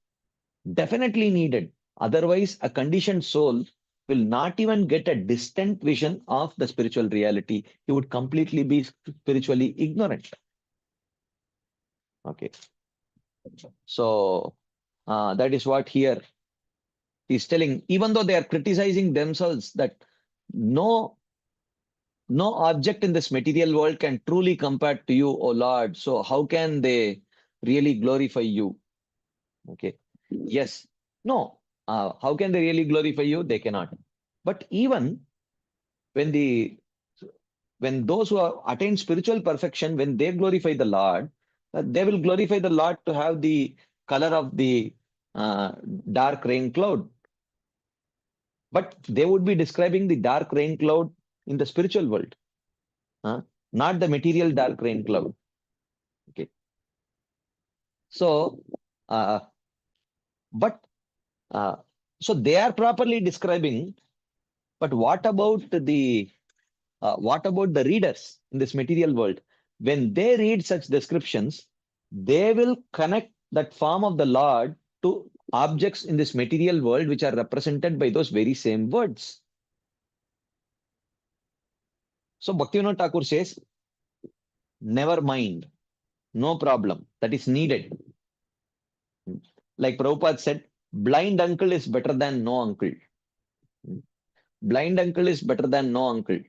S1: definitely needed. Otherwise, a conditioned soul will not even get a distant vision of the spiritual reality. He would completely be spiritually ignorant. Okay. So that is what here he's telling. Even though they are criticizing themselves that no object in this material world can truly compare to you, O Lord. So how can they really glorify you? Okay. Yes. No. How can they really glorify you? They cannot. But even when those who have attained spiritual perfection, when they glorify the Lord, they will glorify the Lord to have the color of the uh, dark rain cloud. But they would be describing the dark rain cloud in the spiritual world, not the material dark rain cloud. Okay. So, uh, but so they are properly describing. But what about the readers in this material world? When they read such descriptions, they will connect that form of the Lord to objects in this material world which are represented by those very same words. So Bhaktivinoda Thakur says, never mind, no problem, that is needed. Like Prabhupada said, blind uncle is better than no uncle. Blind uncle is better than no uncle.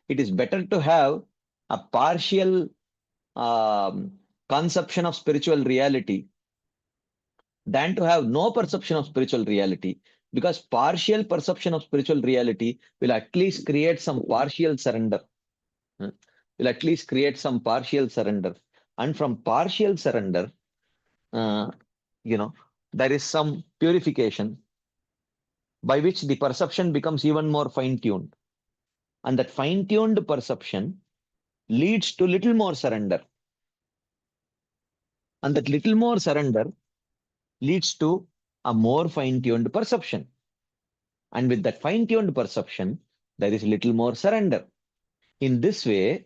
S1: It is better to have a partial conception of spiritual reality than to have no perception of spiritual reality, because partial perception of spiritual reality will at least create some partial surrender. Will at least create some partial surrender. And from partial surrender, uh, there is some purification by which the perception becomes even more fine-tuned. And that fine-tuned perception leads to little more surrender. And that little more surrender leads to a more fine-tuned perception. And with that fine-tuned perception, there is little more surrender. In this way,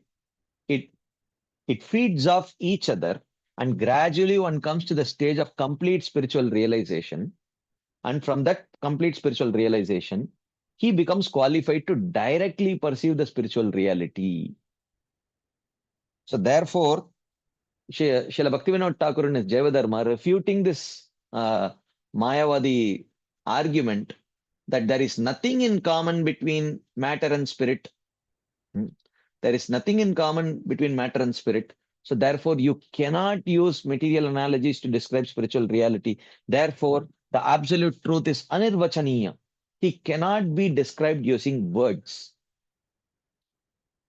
S1: it feeds off each other, and gradually one comes to the stage of complete spiritual realization. And from that complete spiritual realization, he becomes qualified to directly perceive the spiritual reality. So therefore, Srila Bhaktivinoda Thakur in his Jayavadharma, refuting this Mayavadi argument that there is nothing in common between matter and spirit. Hmm. There is nothing in common between matter and spirit. So therefore, you cannot use material analogies to describe spiritual reality. Therefore, the absolute truth is anirvachaniya. He cannot be described using words.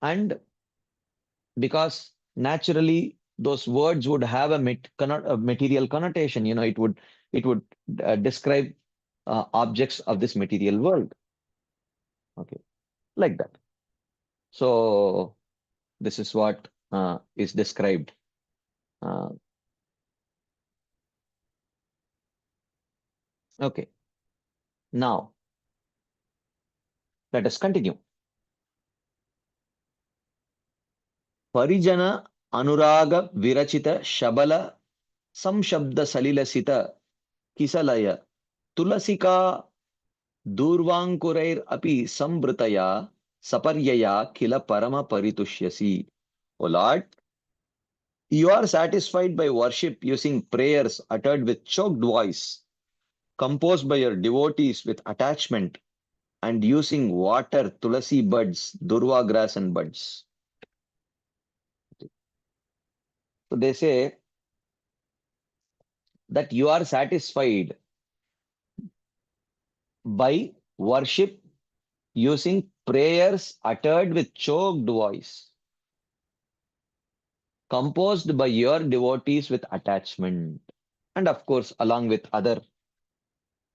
S1: And because naturally those words would have a material connotation, it would describe objects of this material world. Okay, like that. So this is what is described. Uh, okay, now let us continue. Parijana Anuraga Virachita Shabala Samshabda Salilasita Kisalaya Tulasika Durvankurair api sambritaya saparyaya kila parama paritushyasi. O Lord, you are satisfied by worship using prayers uttered with choked voice, composed by your devotees with attachment, and using water, tulasi buds, durva grass, and buds. So they say that you are satisfied by worship using prayers uttered with choked voice, composed by your devotees with attachment, and of course along with other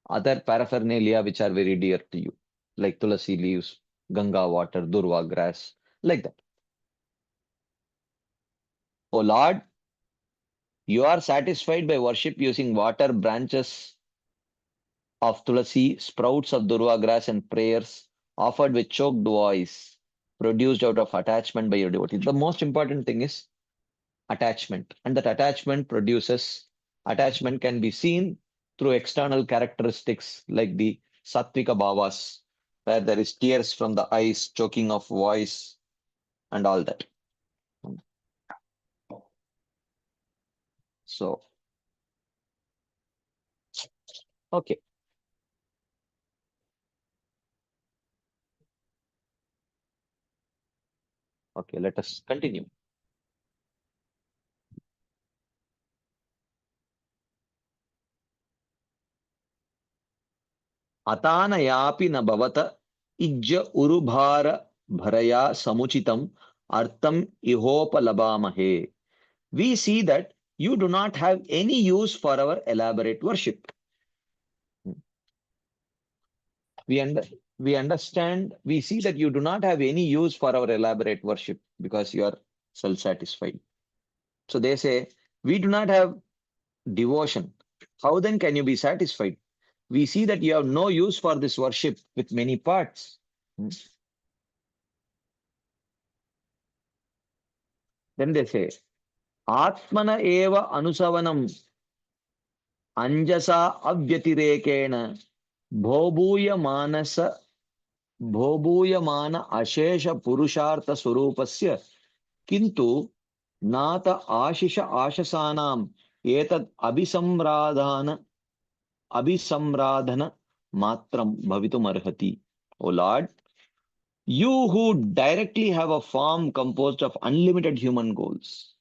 S1: paraphernalia which are very dear to you, like tulasi leaves, ganga water, durva grass, like that. O Lord, you are satisfied by worship using water, branches of tulasi, sprouts of durva grass, and prayers offered with choked voice, produced out of attachment by your devotees. The most important thing is attachment, and that attachment can be seen through external characteristics like the sattvika bhavas, where there is tears from the eyes, choking of voice, and all that. So okay, let us continue. Atanayapi na bhavata ijja urubhara bharaya samuchitam artham ihopalabamahe. We see that you do not have any use for our elaborate worship. We, under, we see that you do not have any use for our elaborate worship because you are self-satisfied. So they say, we do not have devotion. How then can you be satisfied? We see that you have no use for this worship with many parts. Then they say, Atmana eva anusavanam anjasa avyatirekena bhobuya manasa भोभूयमान अशेष पुरुषार्थ स्वरूपस्य किंतु नात आशिष आशसानाम एतद अभिसंराधन मात्रम भवितुमर्हति. O Lord, you who directly have a form composed of unlimited human goals,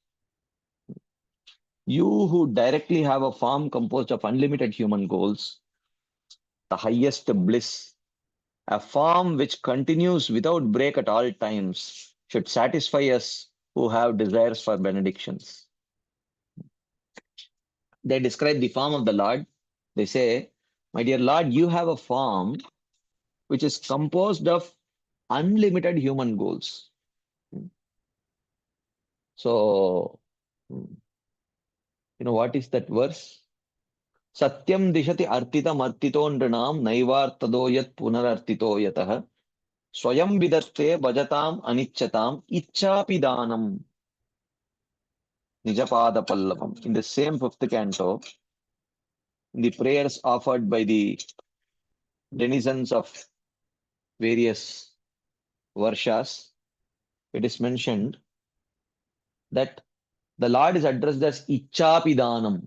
S1: the highest bliss, a form which continues without break at all times, should satisfy us who have desires for benedictions. They describe the form of the Lord. They say, my dear Lord, you have a form which is composed of unlimited human goals. So, what is that verse? Satyam dishati artita martito nrinam naivartado yat punarartito yatah swayam vidatte bhajatam anichatam ichchapidanam nijapada pallavam. In the same fifth canto, in the prayers offered by the denizens of various varshas, it is mentioned that the Lord is addressed as Ichapidanam.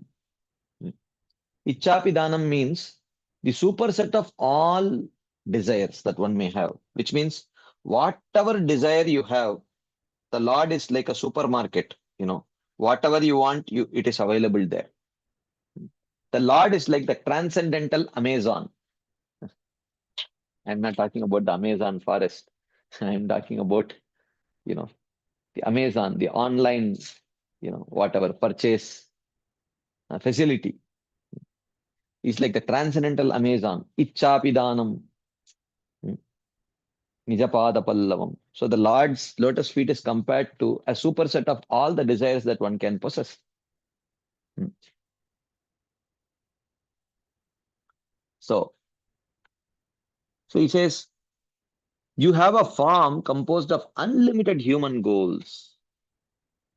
S1: Ichapidanam means the superset of all desires that one may have, which means whatever desire you have, the Lord is like a supermarket, whatever you want, it is available there. The Lord is like the transcendental Amazon. I'm not talking about the Amazon forest. I'm talking about, you know, the Amazon, the online, whatever purchase facility. It's like the transcendental Amazon. Ichapidanam. Nijapada Pallavam. So the Lord's lotus feet is compared to a superset of all the desires that one can possess. Hmm. So, so he says, you have a farm composed of unlimited human goals,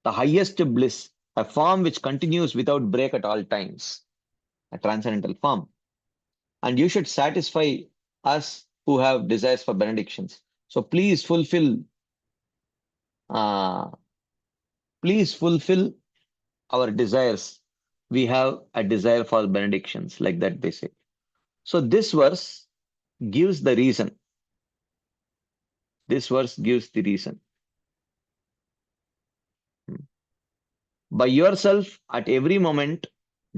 S1: the highest bliss, a farm which continues without break at all times, a transcendental farm. And you should satisfy us who have desires for benedictions. So uh, please fulfill our desires. We have a desire for benedictions, like that they say. So this verse gives the reason. This verse gives the reason. By yourself, at every moment,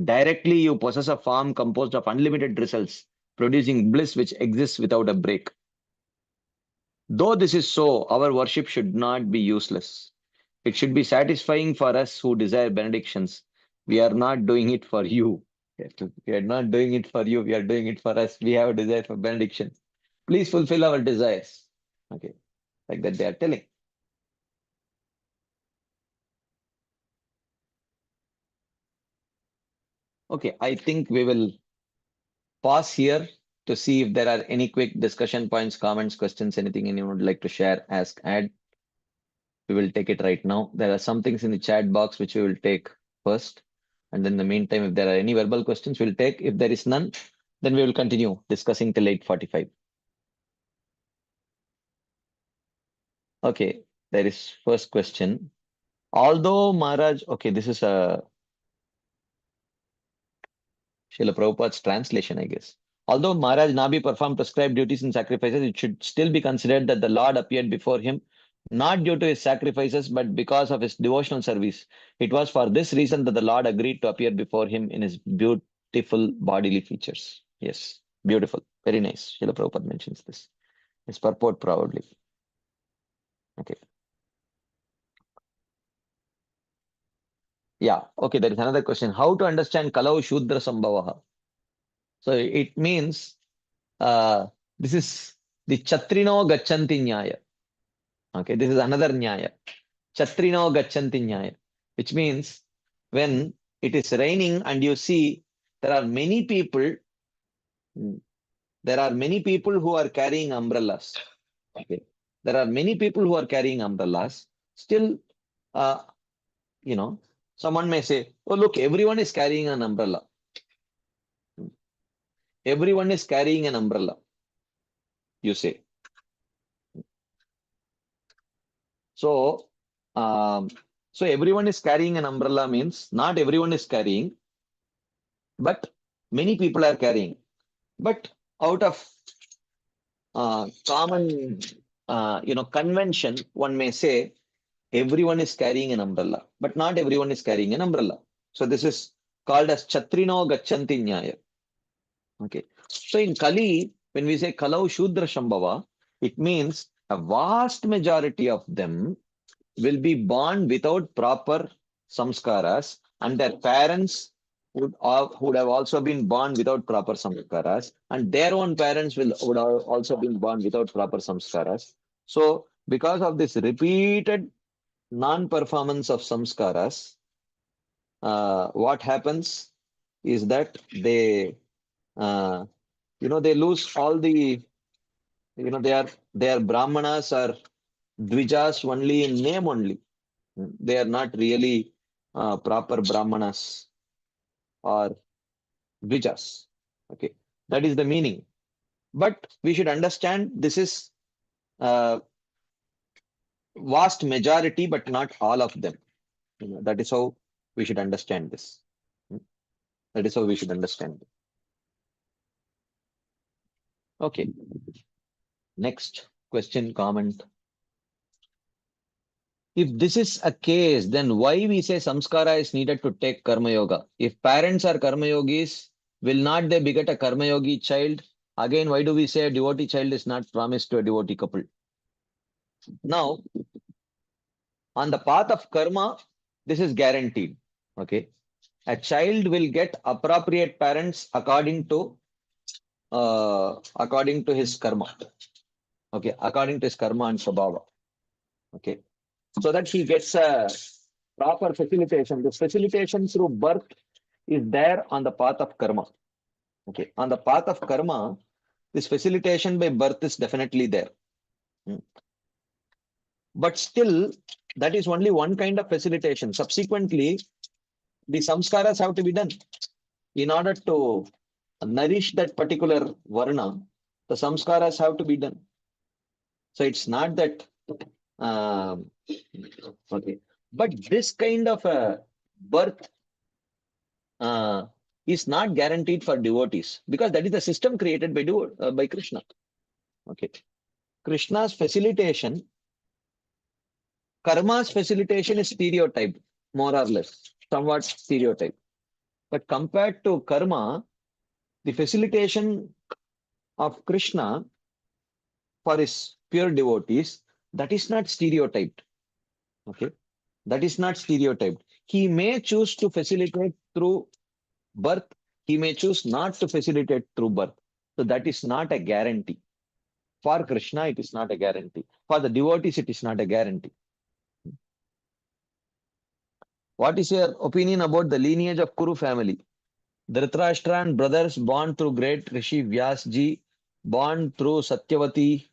S1: directly you possess a farm composed of unlimited results, producing bliss which exists without a break. Though this is so, our worship should not be useless. It should be satisfying for us who desire benedictions. We are not doing it for you. We are not doing it for you. We are doing it for us. We have a desire for benediction. Please fulfill our desires. Okay, like that they are telling. Okay, I think we will pause here to see if there are any quick discussion points, comments, questions, anything anyone would like to share, ask, add. We will take it right now. There are some things in the chat box which we will take first. And then in the meantime, if there are any verbal questions, we'll take. If there is none, then we will continue discussing till 8:45. Okay, there is first question. Although Maharaj, okay, this is a Srila Prabhupada's translation, I guess. Although Maharaj Nabi performed prescribed duties and sacrifices, it should still be considered that the Lord appeared before him, not due to his sacrifices, but because of his devotional service. It was for this reason that the Lord agreed to appear before him in his beautiful bodily features. Yes, beautiful. Very nice. Srila Prabhupada mentions this. His purport proudly. Okay. Yeah. Okay, there is another question. How to understand Kalau Shudra Sambhavaha? So it means this is the Chatrino Gachanti Nyaya. Okay, this is another Nyaya. Chatrino Gachanti Nyaya, which means when it is raining and you see there are many people, who are carrying umbrellas. Okay, there are many people who are carrying umbrellas. Still, uh, someone may say, "Oh, look, everyone is carrying an umbrella. Everyone is carrying an umbrella." You say. So, um, so everyone is carrying an umbrella means not everyone is carrying, but many people are carrying. But out of common, convention, one may say everyone is carrying an umbrella, but not everyone is carrying an umbrella. So this is called as Chatrino Gachanti Nyaya. Okay. So in Kali, when we say Kalau Shudra Shambhava, it means a vast majority of them will be born without proper samskaras, and their parents would have also been born without proper samskaras, and their own parents would have also been born without proper samskaras. So, because of this repeated non-performance of samskaras, what happens is that uh, they lose all the, they are brahmanas or dvijas only in name only. They are not really proper brahmanas or dvijas. Okay, that is the meaning. But we should understand this is vast majority, but not all of them. That is how we should understand this. That is how we should understand it. Okay. Next question, comment. If this is a case, then why we say samskara is needed to take karma yoga? If parents are karma yogis, will not they beget a karma yogi child? Again, why do we say a devotee child is not promised to a devotee couple? Now, on the path of karma, this is guaranteed. Okay. A child will get appropriate parents according to his karma. Okay, according to his karma and sabhava. Okay, so that he gets a proper facilitation. This facilitation through birth is there on the path of karma. Okay, on the path of karma, this facilitation by birth is definitely there. But still, that is only one kind of facilitation. Subsequently, the samskaras have to be done in order to nourish that particular varna. The samskaras have to be done. So it's not that um, okay, but this kind of a birth uh, is not guaranteed for devotees because that is the system created by Krishna. Okay, Krishna's facilitation, karma's facilitation is stereotyped, more or less, somewhat stereotyped. But compared to karma, the facilitation of Krishna for his pure devotees, that is not stereotyped. Okay, that is not stereotyped. He may choose to facilitate through birth, he may choose not to facilitate through birth. So that is not a guarantee. For Krishna, it is not a guarantee. For the devotees, it is not a guarantee. What is your opinion about the lineage of Kuru family? Dhritarashtra and brothers born through great Rishi Vyasji, born through Satyavati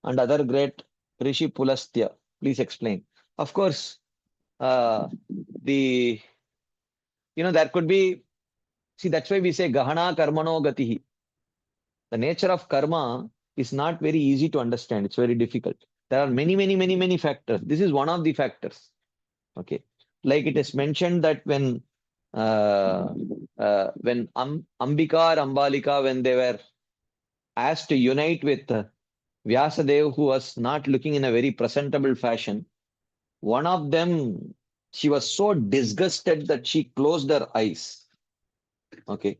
S1: and other great Rishi Pulastya. Please explain. Of course, uh, the there could be, see, that's why we say Gahana Karmano Gatihi. The nature of karma is not very easy to understand. It's very difficult. There are many, many, many, many factors. This is one of the factors. Okay. Like it is mentioned that when Ambika or Ambalika, when they were asked to unite with Vyasadev, who was not looking in a very presentable fashion, one of them, she was so disgusted that she closed her eyes. Okay.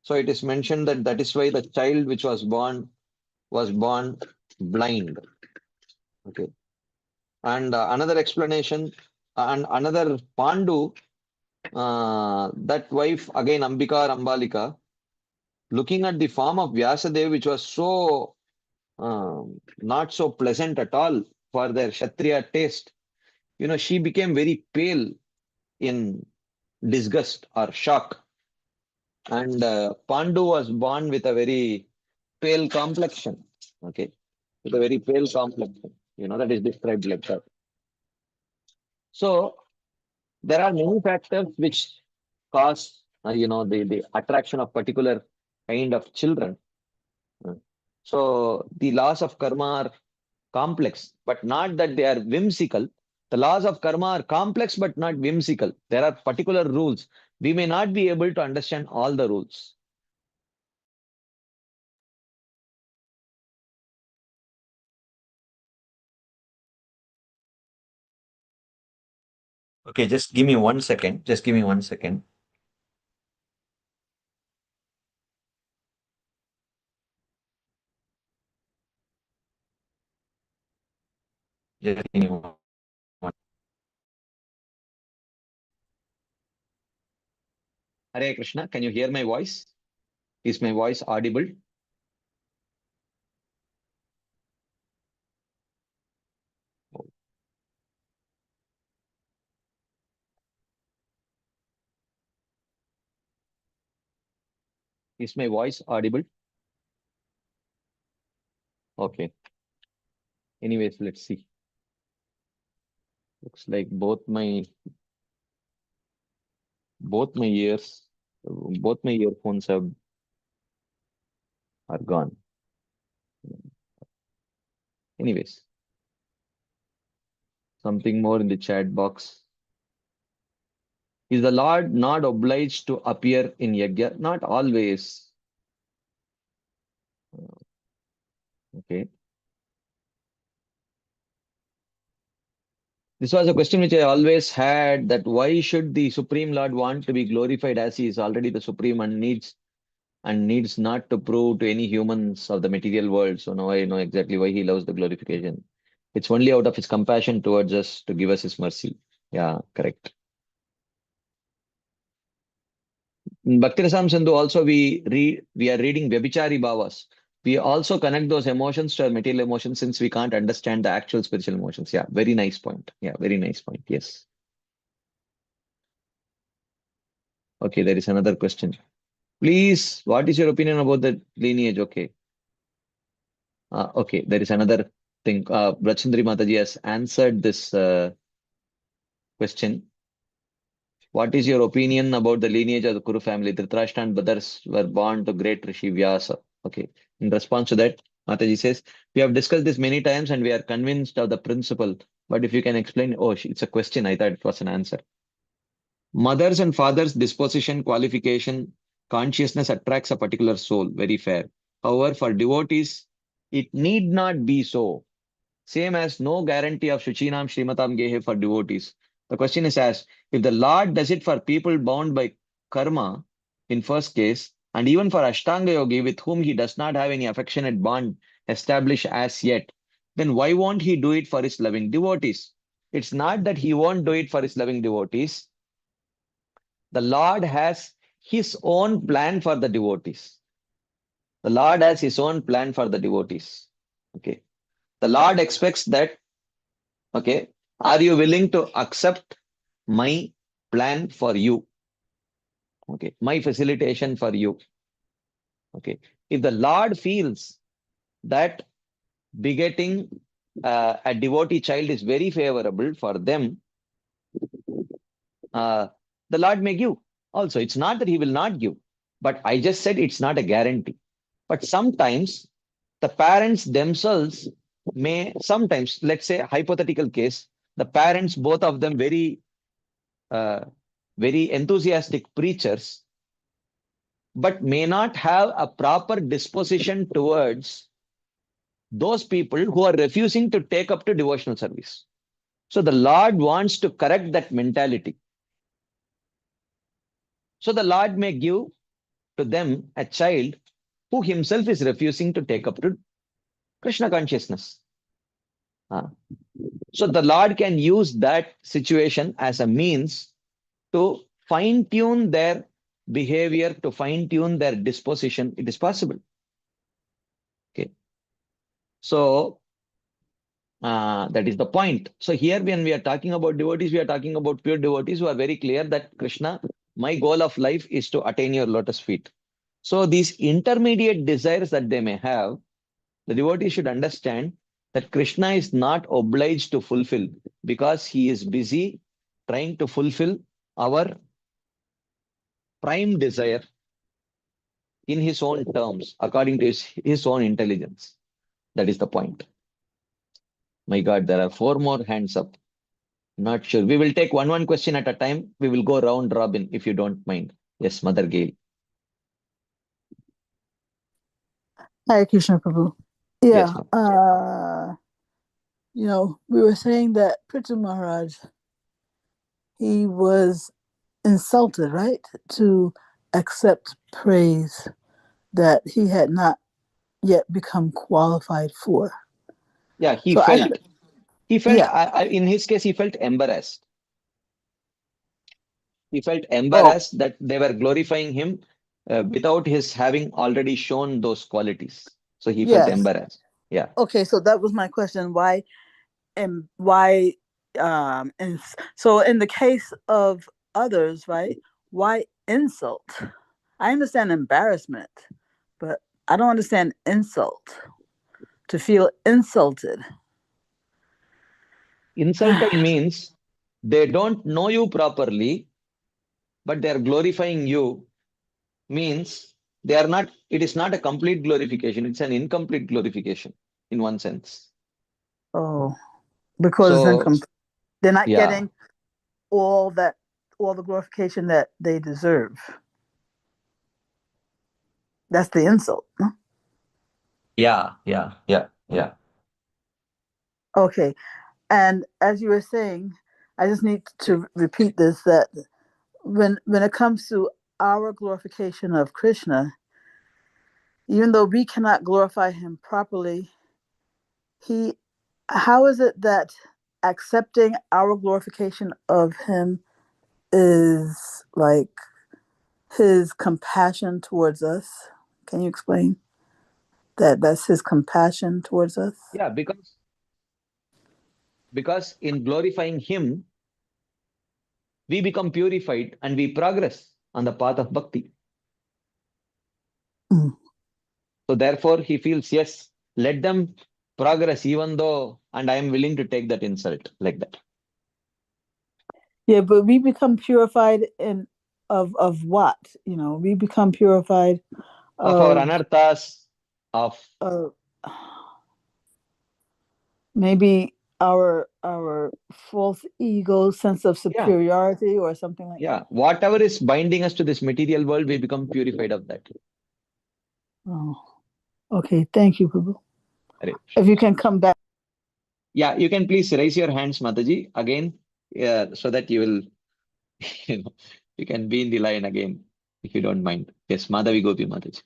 S1: So it is mentioned that that is why the child which was born blind. Okay. And another explanation, and another Pandu, that wife again Ambika or Ambalika, looking at the form of Vyasadev, which was so not so pleasant at all for their Kshatriya taste, she became very pale in disgust or shock. And Pandu was born with a very pale complexion. Okay. With a very pale complexion. That is described like that. So there are many factors which cause, the attraction of particular kind of children. So the laws of karma are complex, but not that they are whimsical. The laws of karma are complex, but not whimsical. There are particular rules. We may not be able to understand all the rules. Okay, just give me 1 second. Just give me 1 second. Just give me one. Hare Krishna, can you hear my voice? Is my voice audible? Is my voice audible? Okay. Anyways, let's see. Looks like both my ears, both my earphones are gone. Anyways, something more in the chat box. Is the Lord not obliged to appear in yajna? Not always. Okay. This was a question which I always had, that why should the Supreme Lord want to be glorified as he is already the Supreme and needs not to prove to any humans of the material world. So now I know exactly why he loves the glorification. It's only out of his compassion towards us to give us his mercy. Yeah, correct. In Bhakti Rasam Sindhu also we are reading Vyabhichari Bhavas. We also connect those emotions to our material emotions since we can't understand the actual spiritual emotions. Yeah, very nice point. Yeah, very nice point. Yes. Okay, there is another question. Please, what is your opinion about the lineage? Okay. Okay, there is another thing. Brachindri Mataji has answered this question. What is your opinion about the lineage of the Kuru family? Dhritarashtra and brothers were born to great Rishi Vyasa. Okay. In response to that, Mataji says, we have discussed this many times and we are convinced of the principle. But if you can explain, oh, it's a question. I thought it was an answer. Mothers and fathers' disposition, qualification, consciousness attracts a particular soul. Very fair. However, for devotees, it need not be so. Same as no guarantee of Shuchinam Srimatam Gehe for devotees. The question is asked, if the Lord does it for people bound by karma in first case, and even for Ashtanga Yogi with whom he does not have any affectionate bond established as yet, then why won't he do it for his loving devotees? It's not that he won't do it for his loving devotees. The Lord has his own plan for the devotees. The Lord has his own plan for the devotees. Okay. The Lord expects that, okay, are you willing to accept my plan for you? Okay, my facilitation for you. Okay. If the Lord feels that begetting a devotee child is very favorable for them, uh, the Lord may give. Also, it's not that he will not give, but I just said it's not a guarantee. But sometimes the parents themselves may, sometimes, let's say, hypothetical case, the parents, both of them uh, very enthusiastic preachers, but may not have a proper disposition towards those people who are refusing to take up to devotional service. So the Lord wants to correct that mentality. So the Lord may give to them a child who himself is refusing to take up to Krishna consciousness. So the Lord can use that situation as a means to fine tune their behavior, to fine tune their disposition. It is possible. Okay. So that is the point. So here, when we are talking about devotees, we are talking about pure devotees who are very clear that Krishna, my goal of life is to attain your lotus feet. So these intermediate desires that they may have, the devotee should understand that Krishna is not obliged to fulfill because he is busy trying to fulfill our prime desire in his own terms, according to his own intelligence. That is the point. My God, there are 4 more hands up. Not sure. We will take one question at a time. We will go round robin if you don't mind. Yes, Mother Gail.
S2: Hare Krishna Prabhu.
S1: Yes,
S2: Yeah.
S1: ma'am.
S2: We were saying that Prithu Maharaj, he was insulted, right? To accept praise that he had not yet become qualified for.
S1: Yeah,
S2: So yeah.
S1: in his case, he felt embarrassed. He felt
S2: Oh,
S1: embarrassed that they were glorifying him without his having already shown those qualities. So he felt
S2: yes.
S1: embarrassed. Yeah.
S2: Okay, so that was my question. Why and so in the case of others, right? Why insult? I understand embarrassment, but I don't understand insult. To feel insulted.
S1: Insulted means they don't know you properly, but they are glorifying you, means it is not a complete glorification. It's an incomplete glorification in one sense.
S2: Oh, because
S1: So
S2: they're not
S1: yeah,
S2: getting all the glorification that they deserve. That's the insult. Huh?
S1: yeah.
S2: Okay. And as you were saying, I just need to repeat this, that when it comes to our glorification of Krishna, even though we cannot glorify him properly, he how is it that accepting our glorification of him is like his compassion towards us? Can you explain that that's his compassion towards us?
S1: Yeah, because in glorifying him, we become purified and we progress on the path of bhakti.
S2: Mm.
S1: So therefore, he feels, yes, let them progress, even though, and I am willing to take that insult like that.
S2: Yeah, but we become purified in of what? You know, we become purified
S1: Of our
S2: of
S1: anarthas, of
S2: uh, maybe our false ego sense of
S1: yeah,
S2: superiority or something like
S1: yeah,
S2: that.
S1: whatever is binding us to this material world, we become purified of that.
S2: Oh, okay. Thank you, Prabhu.
S1: Hare
S2: If
S1: Krishna.
S2: you can come back.
S1: Yeah, you can please raise your hands, Mataji, again, so that you will, you know, you can be in the line again, if you don't mind. Yes, Madhavi Gopi Mataji.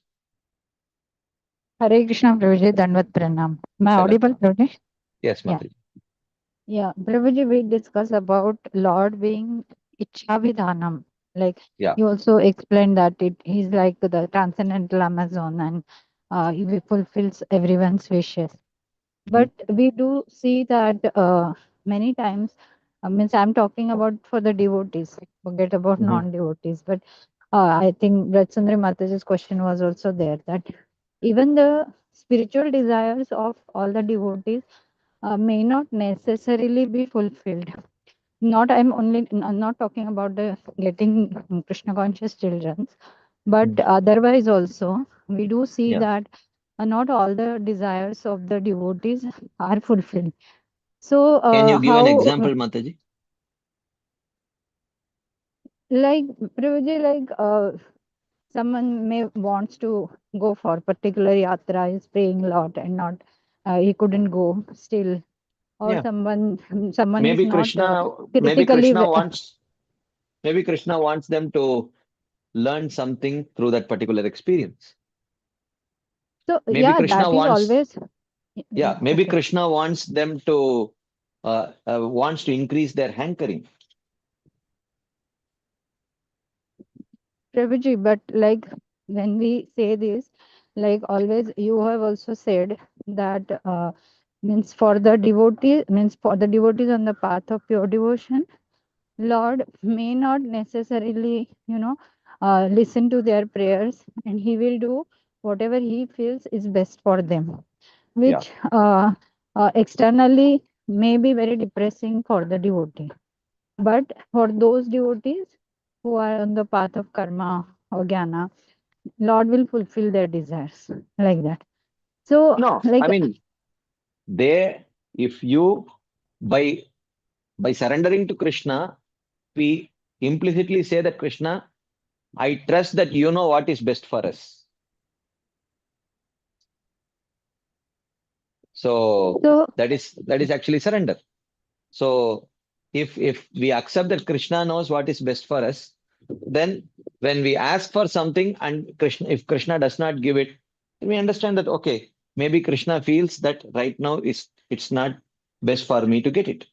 S3: Hare Krishna, Prabhuji, Dandavat Pranam. Am I
S1: Salam.
S3: audible, Prabhuji?
S1: Yes,
S3: Yeah.
S1: Mataji.
S3: Yeah. Prabhuji, we discuss about Lord being Ichhavidhanam. Like
S1: Yeah.
S3: you also explained that he's like the transcendental Amazon and he fulfills everyone's wishes. But we do see that many times, means I'm talking about for the devotees, forget about
S1: Mm-hmm.
S3: non-devotees. But I think Rajsundari Mataji's question was also there that even the spiritual desires of all the devotees may not necessarily be fulfilled. Not I'm not talking about the getting Krishna conscious children, but
S1: Mm.
S3: otherwise also we do see
S1: Yeah.
S3: that not all the desires of the devotees are fulfilled. So
S1: Can you give an
S3: how
S1: example, Mataji?
S3: like Prabhuji, like someone may wants to go for particular yatra, is praying a lot and not he couldn't go still, or
S1: Yeah.
S3: someone is
S1: Maybe
S3: not
S1: Krishna, maybe
S3: critically
S1: Krishna wants, maybe Krishna wants them to learn something through that particular experience.
S3: so
S1: Maybe
S3: yeah,
S1: Krishna
S3: that is
S1: wants,
S3: always
S1: yeah, maybe
S3: okay.
S1: Krishna wants them to, wants to increase their hankering.
S3: Prabhuji, but like when we say this, like always, you have also said that means for the devotee, means for the devotees on the path of pure devotion, Lord may not necessarily, listen to their prayers, and He will do whatever He feels is best for them,
S1: Yeah.
S3: which externally may be very depressing for the devotee. But for those devotees who are on the path of karma or jnana, Lord will fulfill their desires like that. So,
S1: No, I
S3: like,
S1: mean, they, if you, by, by surrendering to Krishna, we implicitly say that Krishna, I trust that you know what is best for us. So
S3: so
S1: that is actually surrender. So if we accept that Krishna knows what is best for us, then when we ask for something and Krishna, if Krishna does not give it, we understand that okay, maybe Krishna feels that right now is it's not best for me to get it.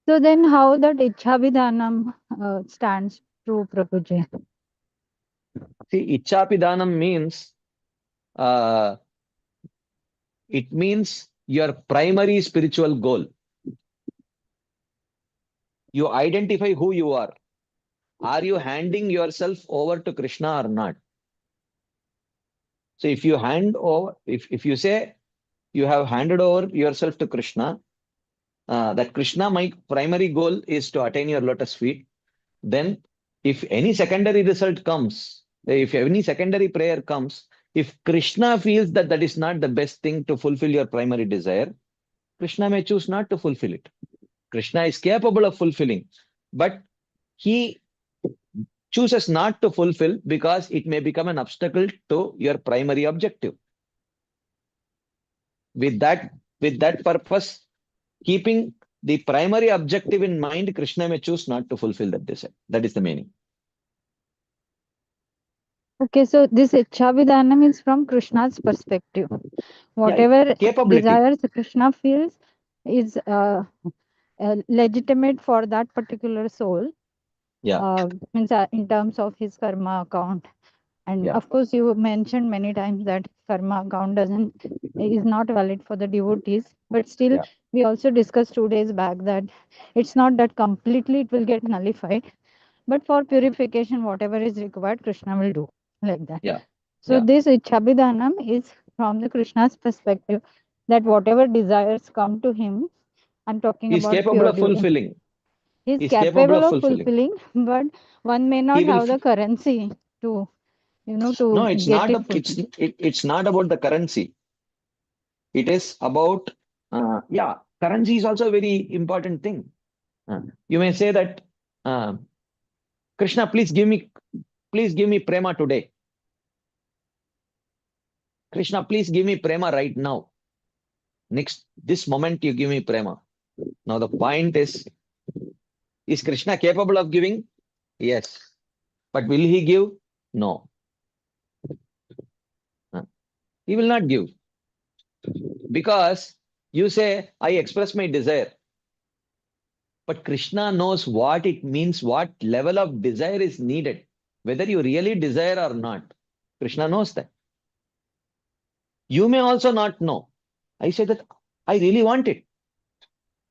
S3: so then how that Ichabhidanam stands true, Prabhuji?
S1: See, Ichchapidanam means uh, it means your primary spiritual goal. You identify who you are. Are you handing yourself over to Krishna or not? So if you hand over, if you say you have handed over yourself to Krishna, that Krishna, my primary goal is to attain your lotus feet, then if any secondary result comes, if any secondary prayer comes, If Krishna feels that that is not the best thing to fulfill your primary desire, Krishna may choose not to fulfill it. Krishna is capable of fulfilling, but he chooses not to fulfill because it may become an obstacle to your primary objective. With that purpose, keeping the primary objective in mind, Krishna may choose not to fulfill that desire. That is the meaning.
S3: Okay, so this Ichabhidanam is from Krishna's perspective. Whatever
S1: Capability.
S3: desires Krishna feels is legitimate for that particular soul.
S1: Yeah.
S3: Means in terms of his karma account. And
S1: Yeah.
S3: of course, you mentioned many times that karma account is not valid for the devotees. But still,
S1: Yeah.
S3: we also discussed 2 days back that it's not that completely it will get nullified. But for purification, whatever is required, Krishna will do like that.
S1: Yeah.
S3: So
S1: Yeah.
S3: this Ichabhidanam is from the Krishna's perspective that whatever desires come to him, I'm talking
S1: He is
S3: about
S1: capable
S3: pure
S1: of fulfilling.
S3: He's
S1: He is capable
S3: capable
S1: of
S3: of
S1: fulfilling.
S3: fulfilling, but one may not
S1: He will.
S3: have the currency to,
S1: No,
S3: to
S1: it's
S3: get
S1: not.
S3: it fulfilled.
S1: It's not about the currency. It is about. Currency is also a very important thing. You may say that, uh, Krishna, please give me prema today. Krishna, please give me prema right now. This moment you give me prema. Now the point is Krishna capable of giving? Yes. But will he give? No. He will not give. Because you say, I express my desire. But Krishna knows what it means, what level of desire is needed, whether you really desire or not. Krishna knows that. You may also not know. I say that I really want it.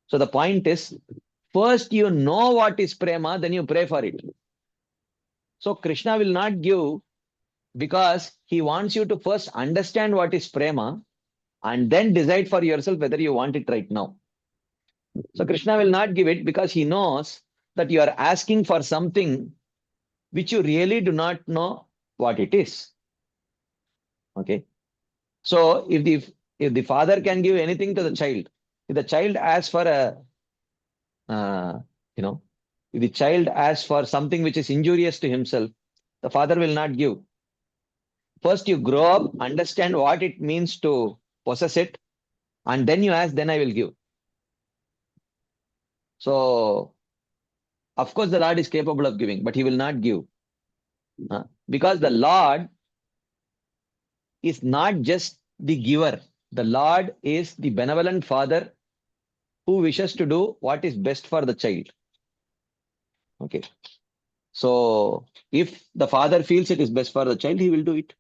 S1: So the point is, first you know what is prema, then you pray for it. So Krishna will not give because he wants you to first understand what is prema and then decide for yourself whether you want it right now. So Krishna will not give it because he knows that you are asking for something which you really do not know what it is. Okay. So if the father can give anything to the child, if the child asks for uh, you know, if the child asks for something which is injurious to himself, the father will not give. First, you grow up, understand what it means to possess it, and then you ask, then I will give. So, of course, the Lord is capable of giving, but he will not give. Because the Lord is not just the giver. The Lord is the benevolent father who wishes to do what is best for the child. Okay. So, if the father feels it is best for the child, he will do it.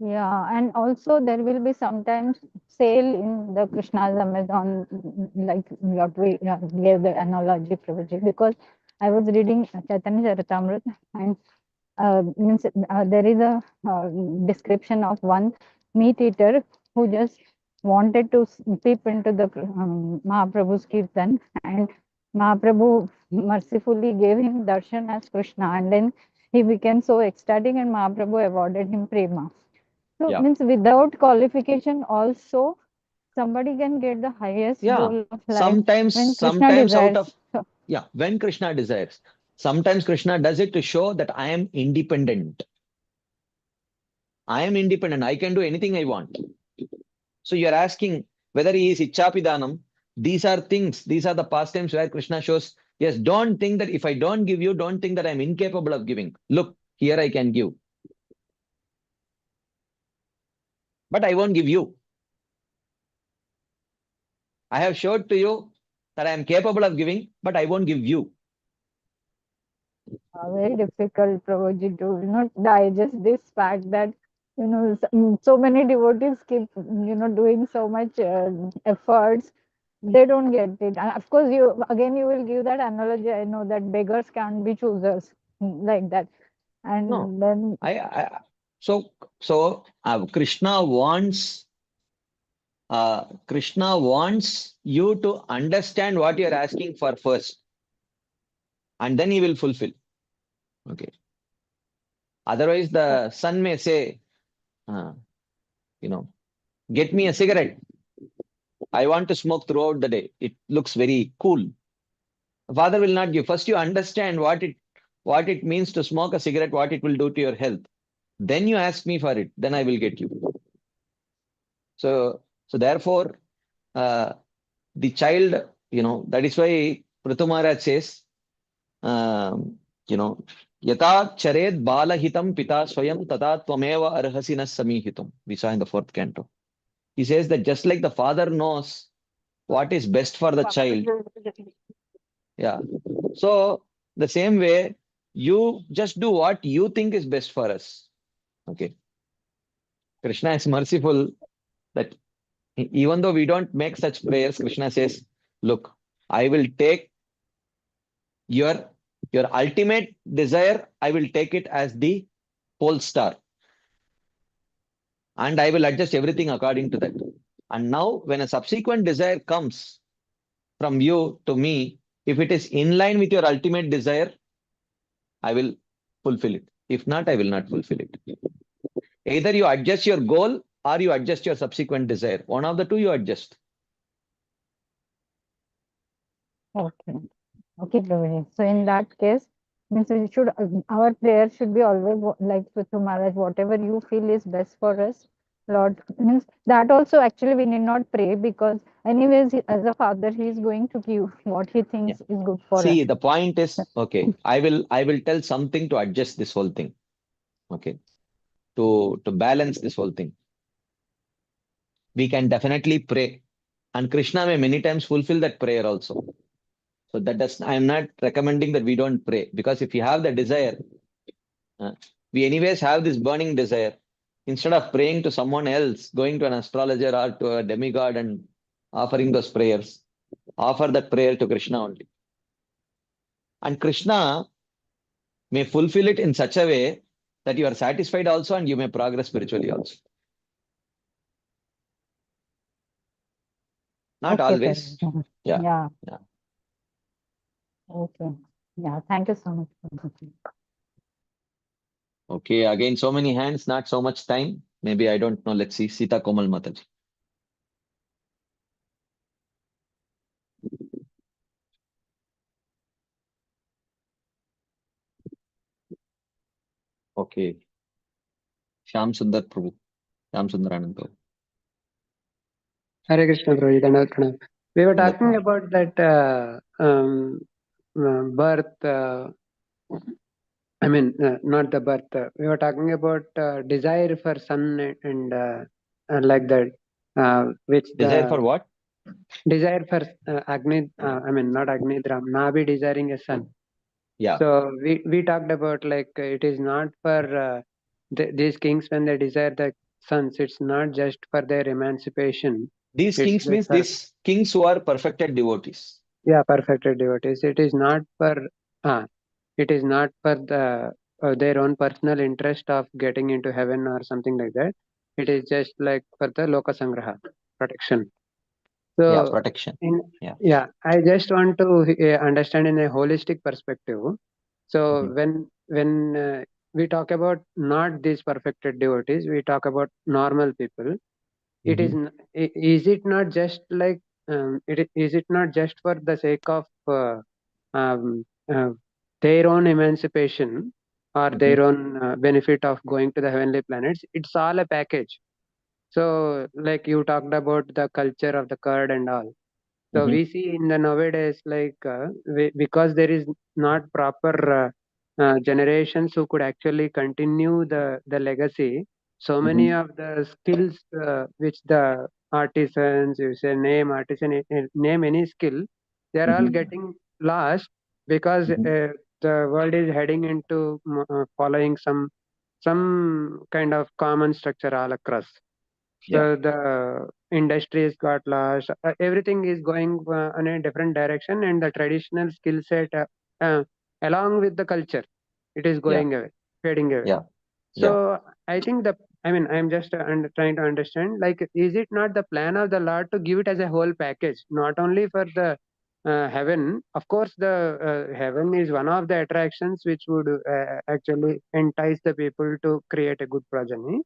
S3: Yeah, and also there will be sometimes sale in the Krishna's Amazon, like what we gave the analogy Prabhuji, because I was reading Chaitanya Charitamrita and means there is a description of one meat eater who just wanted to peep into the Mahaprabhu's kirtan, and Mahaprabhu mercifully gave him darshan as Krishna, and then he became so ecstatic and Mahaprabhu awarded him prema. So
S1: Yeah.
S3: means without qualification also somebody can get the highest
S1: Yeah.
S3: goal of life when Krishna
S1: Sometimes out
S3: desires.
S1: of, yeah, when Krishna desires. Sometimes Krishna does it to show that I am independent. I am independent. I can do anything I want. So you are asking whether he is Ichchapidanam. These are things, these are the pastimes where Krishna shows, yes, don't think that if I don't give you, don't think that I'm incapable of giving. Look, here I can give. But I won't give you. I have showed to you that I am capable of giving, but I won't give you.
S3: Very difficult, Prabhuji, to digest this fact that so many devotees keep doing so much efforts, they don't get it. And of course, you will give that analogy. I know that beggars can't be choosers like that,
S1: No.
S3: and then
S1: So Krishna wants you to understand what you're asking for first, and then he will fulfill. Okay. Otherwise, the son may say, get me a cigarette. I want to smoke throughout the day. It looks very cool. The father will not give. First, you understand what it means to smoke a cigarette, what it will do to your health. Then you ask me for it. Then I will get you. So therefore, the child, that is why Prithu Maharaj says, yata chared balahitam pita swayam tata tvameva arhasina samihitum. We saw in the 4th canto. He says that just like the father knows what is best for the child. Yeah. So the same way, you just do what you think is best for us. Okay. Krishna is merciful that even though we don't make such prayers, Krishna says, look, I will take your ultimate desire, I will take it as the pole star. And I will adjust everything according to that. And now when a subsequent desire comes from you to me, if it is in line with your ultimate desire, I will fulfill it. If not, I will not fulfill it. Either you adjust your goal or you adjust your subsequent desire. One of the two you adjust.
S3: Okay. Okay, Prabhuji. So in that case, means we should our prayer should be always like Prithu Maharaj, whatever you feel is best for us, Lord. Means that also actually we need not pray, because anyways as a father he is going to give what he thinks is good for us.
S1: See, the point is, okay, I will tell something to adjust this whole thing. Okay. To balance this whole thing. We can definitely pray. And Krishna may many times fulfill that prayer also. So I'm not recommending that we don't pray, because if you have the desire, we anyways have this burning desire. Instead of praying to someone else, going to an astrologer or to a demigod and offering those prayers, offer that prayer to Krishna only. And Krishna may fulfill it in such a way that you are satisfied also and you may progress spiritually also. Not
S3: Okay,
S1: always.
S3: Prabhuji.
S1: Yeah.
S3: Okay. Yeah. Thank you so much.
S1: Okay. Again, so many hands, not so much time. Maybe I don't know. Let's see. Sita Komal Mataji. Okay. Shyam Sundar Prabhu. Shyam Sundar Anand Prabhu.
S4: Hare Krishna, Prabhuji. Pranam. We were talking about that birth. Not the birth. We were talking about desire for son and like that. Which
S1: Desire for what?
S4: Desire for not Agnidram. Nabi desiring a son.
S1: Yeah.
S4: So we talked about like it is not for these kings when they desire the sons. It's not just for their emancipation.
S1: These kings means these kings who are perfected devotees.
S4: Yeah, perfected devotees. It is not for the their own personal interest of getting into heaven or something like that. It is just like for the loka sangraha, protection. So
S1: yeah, protection.
S4: I just want to understand in a holistic perspective. So when we talk about not these perfected devotees, we talk about normal people. It is it not just like is it not just for the sake of um, uh, their own emancipation or their own benefit of going to the heavenly planets? It's all a package. So like you talked about the culture of the curd and all. So we see in the nowadays like because there is not proper generations who could actually continue the legacy. So many of the skills which the artisans, you say name artisan, name any skill, they are all getting lost because the world is heading into following some kind of common structure all across. So the industries got lost. Everything is going in a different direction, and the traditional skill set, along with the culture, it is going away, fading away. So I think I'm just trying to understand. Like, is it not the plan of the Lord to give it as a whole package, not only for the heaven. Of course, the heaven is one of the attractions which would actually entice the people to create a good progeny.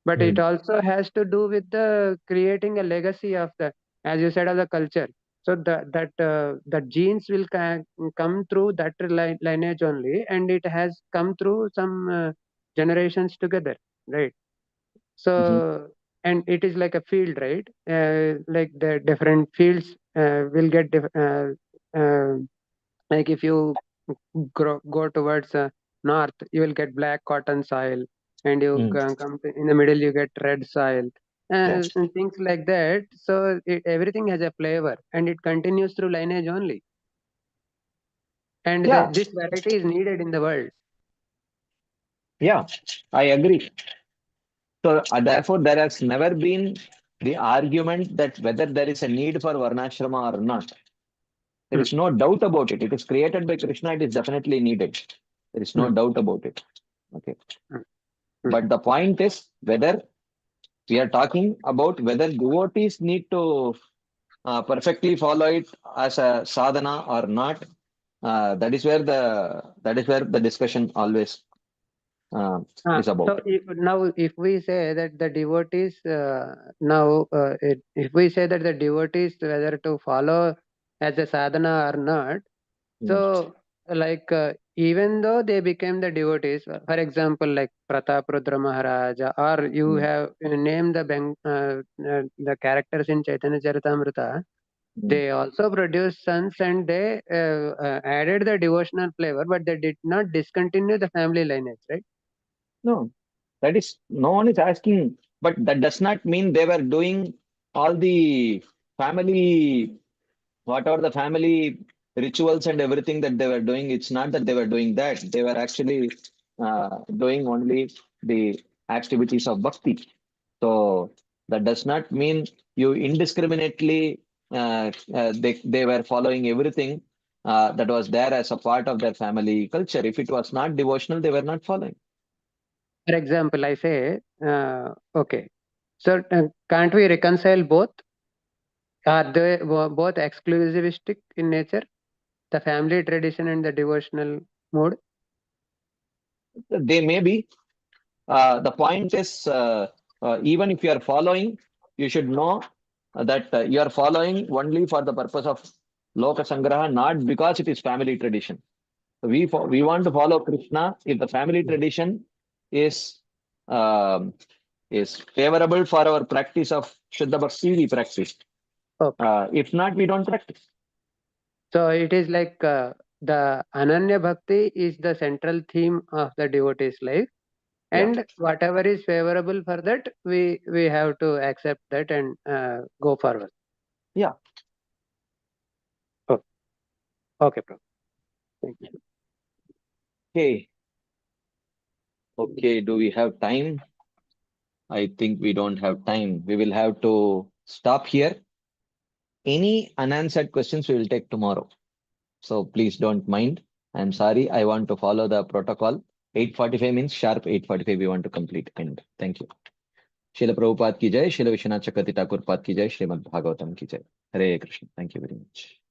S4: But it also has to do with the creating a legacy of the, as you said, of the culture. So the genes will come through that lineage only, and it has come through some generations together, right? So and it is like a field, right? Like the different fields will get like if you go towards north, you will get black cotton soil, and you come to, in the middle you get red soil,
S1: Yes.
S4: and things like that. So everything has a flavor, and it continues through lineage only, and
S1: Yeah.
S4: this variety is needed in the world.
S1: Yeah, I agree. So therefore, there has never been the argument that whether there is a need for Varnashrama or not. There
S4: Hmm.
S1: is no doubt about it. It is created by Krishna. It is definitely needed. There is no
S4: Hmm.
S1: doubt about it. Okay.
S4: Hmm. Hmm.
S1: But the point is whether we are talking about whether devotees need to perfectly follow it as a sadhana or not. That is where the discussion always is
S4: So
S1: about.
S4: if we say that the devotees if we say that the devotees whether to follow as a sadhana or not,
S1: Mm,
S4: so like even though they became the devotees, for example, like Pratap Rudra Maharaja, or you
S1: mm,
S4: have named the characters in Chaitanya Charitamrita,
S1: mm.
S4: they also produced sons, and they added the devotional flavor, but they did not discontinue the family lineage, right?
S1: No, that is no one is asking, but that does not mean they were doing all the family, whatever the family rituals and everything that they were doing. It's not that they were doing that. They were actually doing only the activities of bhakti. So that does not mean you indiscriminately they were following everything that was there as a part of their family culture. If it was not devotional, they were not following.
S4: For example, I say, okay, so can't we reconcile both? Are they both exclusivistic in nature, the family tradition and the devotional mode?
S1: They may be. The point is, even if you are following, you should know that you are following only for the purpose of Loka Sangraha, not because it is family tradition. We want to follow Krishna if the family tradition is um, is favorable for our practice of Shuddha Bhakti, we practice.
S4: Okay.
S1: If not, we don't practice.
S4: So it is like the Ananya Bhakti is the central theme of the devotee's life,
S1: Yeah,
S4: and whatever is favorable for that, we have to accept that and go forward.
S1: yeah.
S4: Okay, okay, bro. Thank you.
S1: Okay, okay. Do we have time? I think we don't have time. We will have to stop here. Any unanswered questions we will take tomorrow. So please don't mind. I'm sorry. I want to follow the protocol. 8:45 means sharp 8:45 we want to complete. And thank you. Srila Prabhupada ki jai, Srila Vishwanath Chakravarti Thakur Pad ki jai, Srimad Bhagavatam ki jai. Hare Krishna. Thank you very much.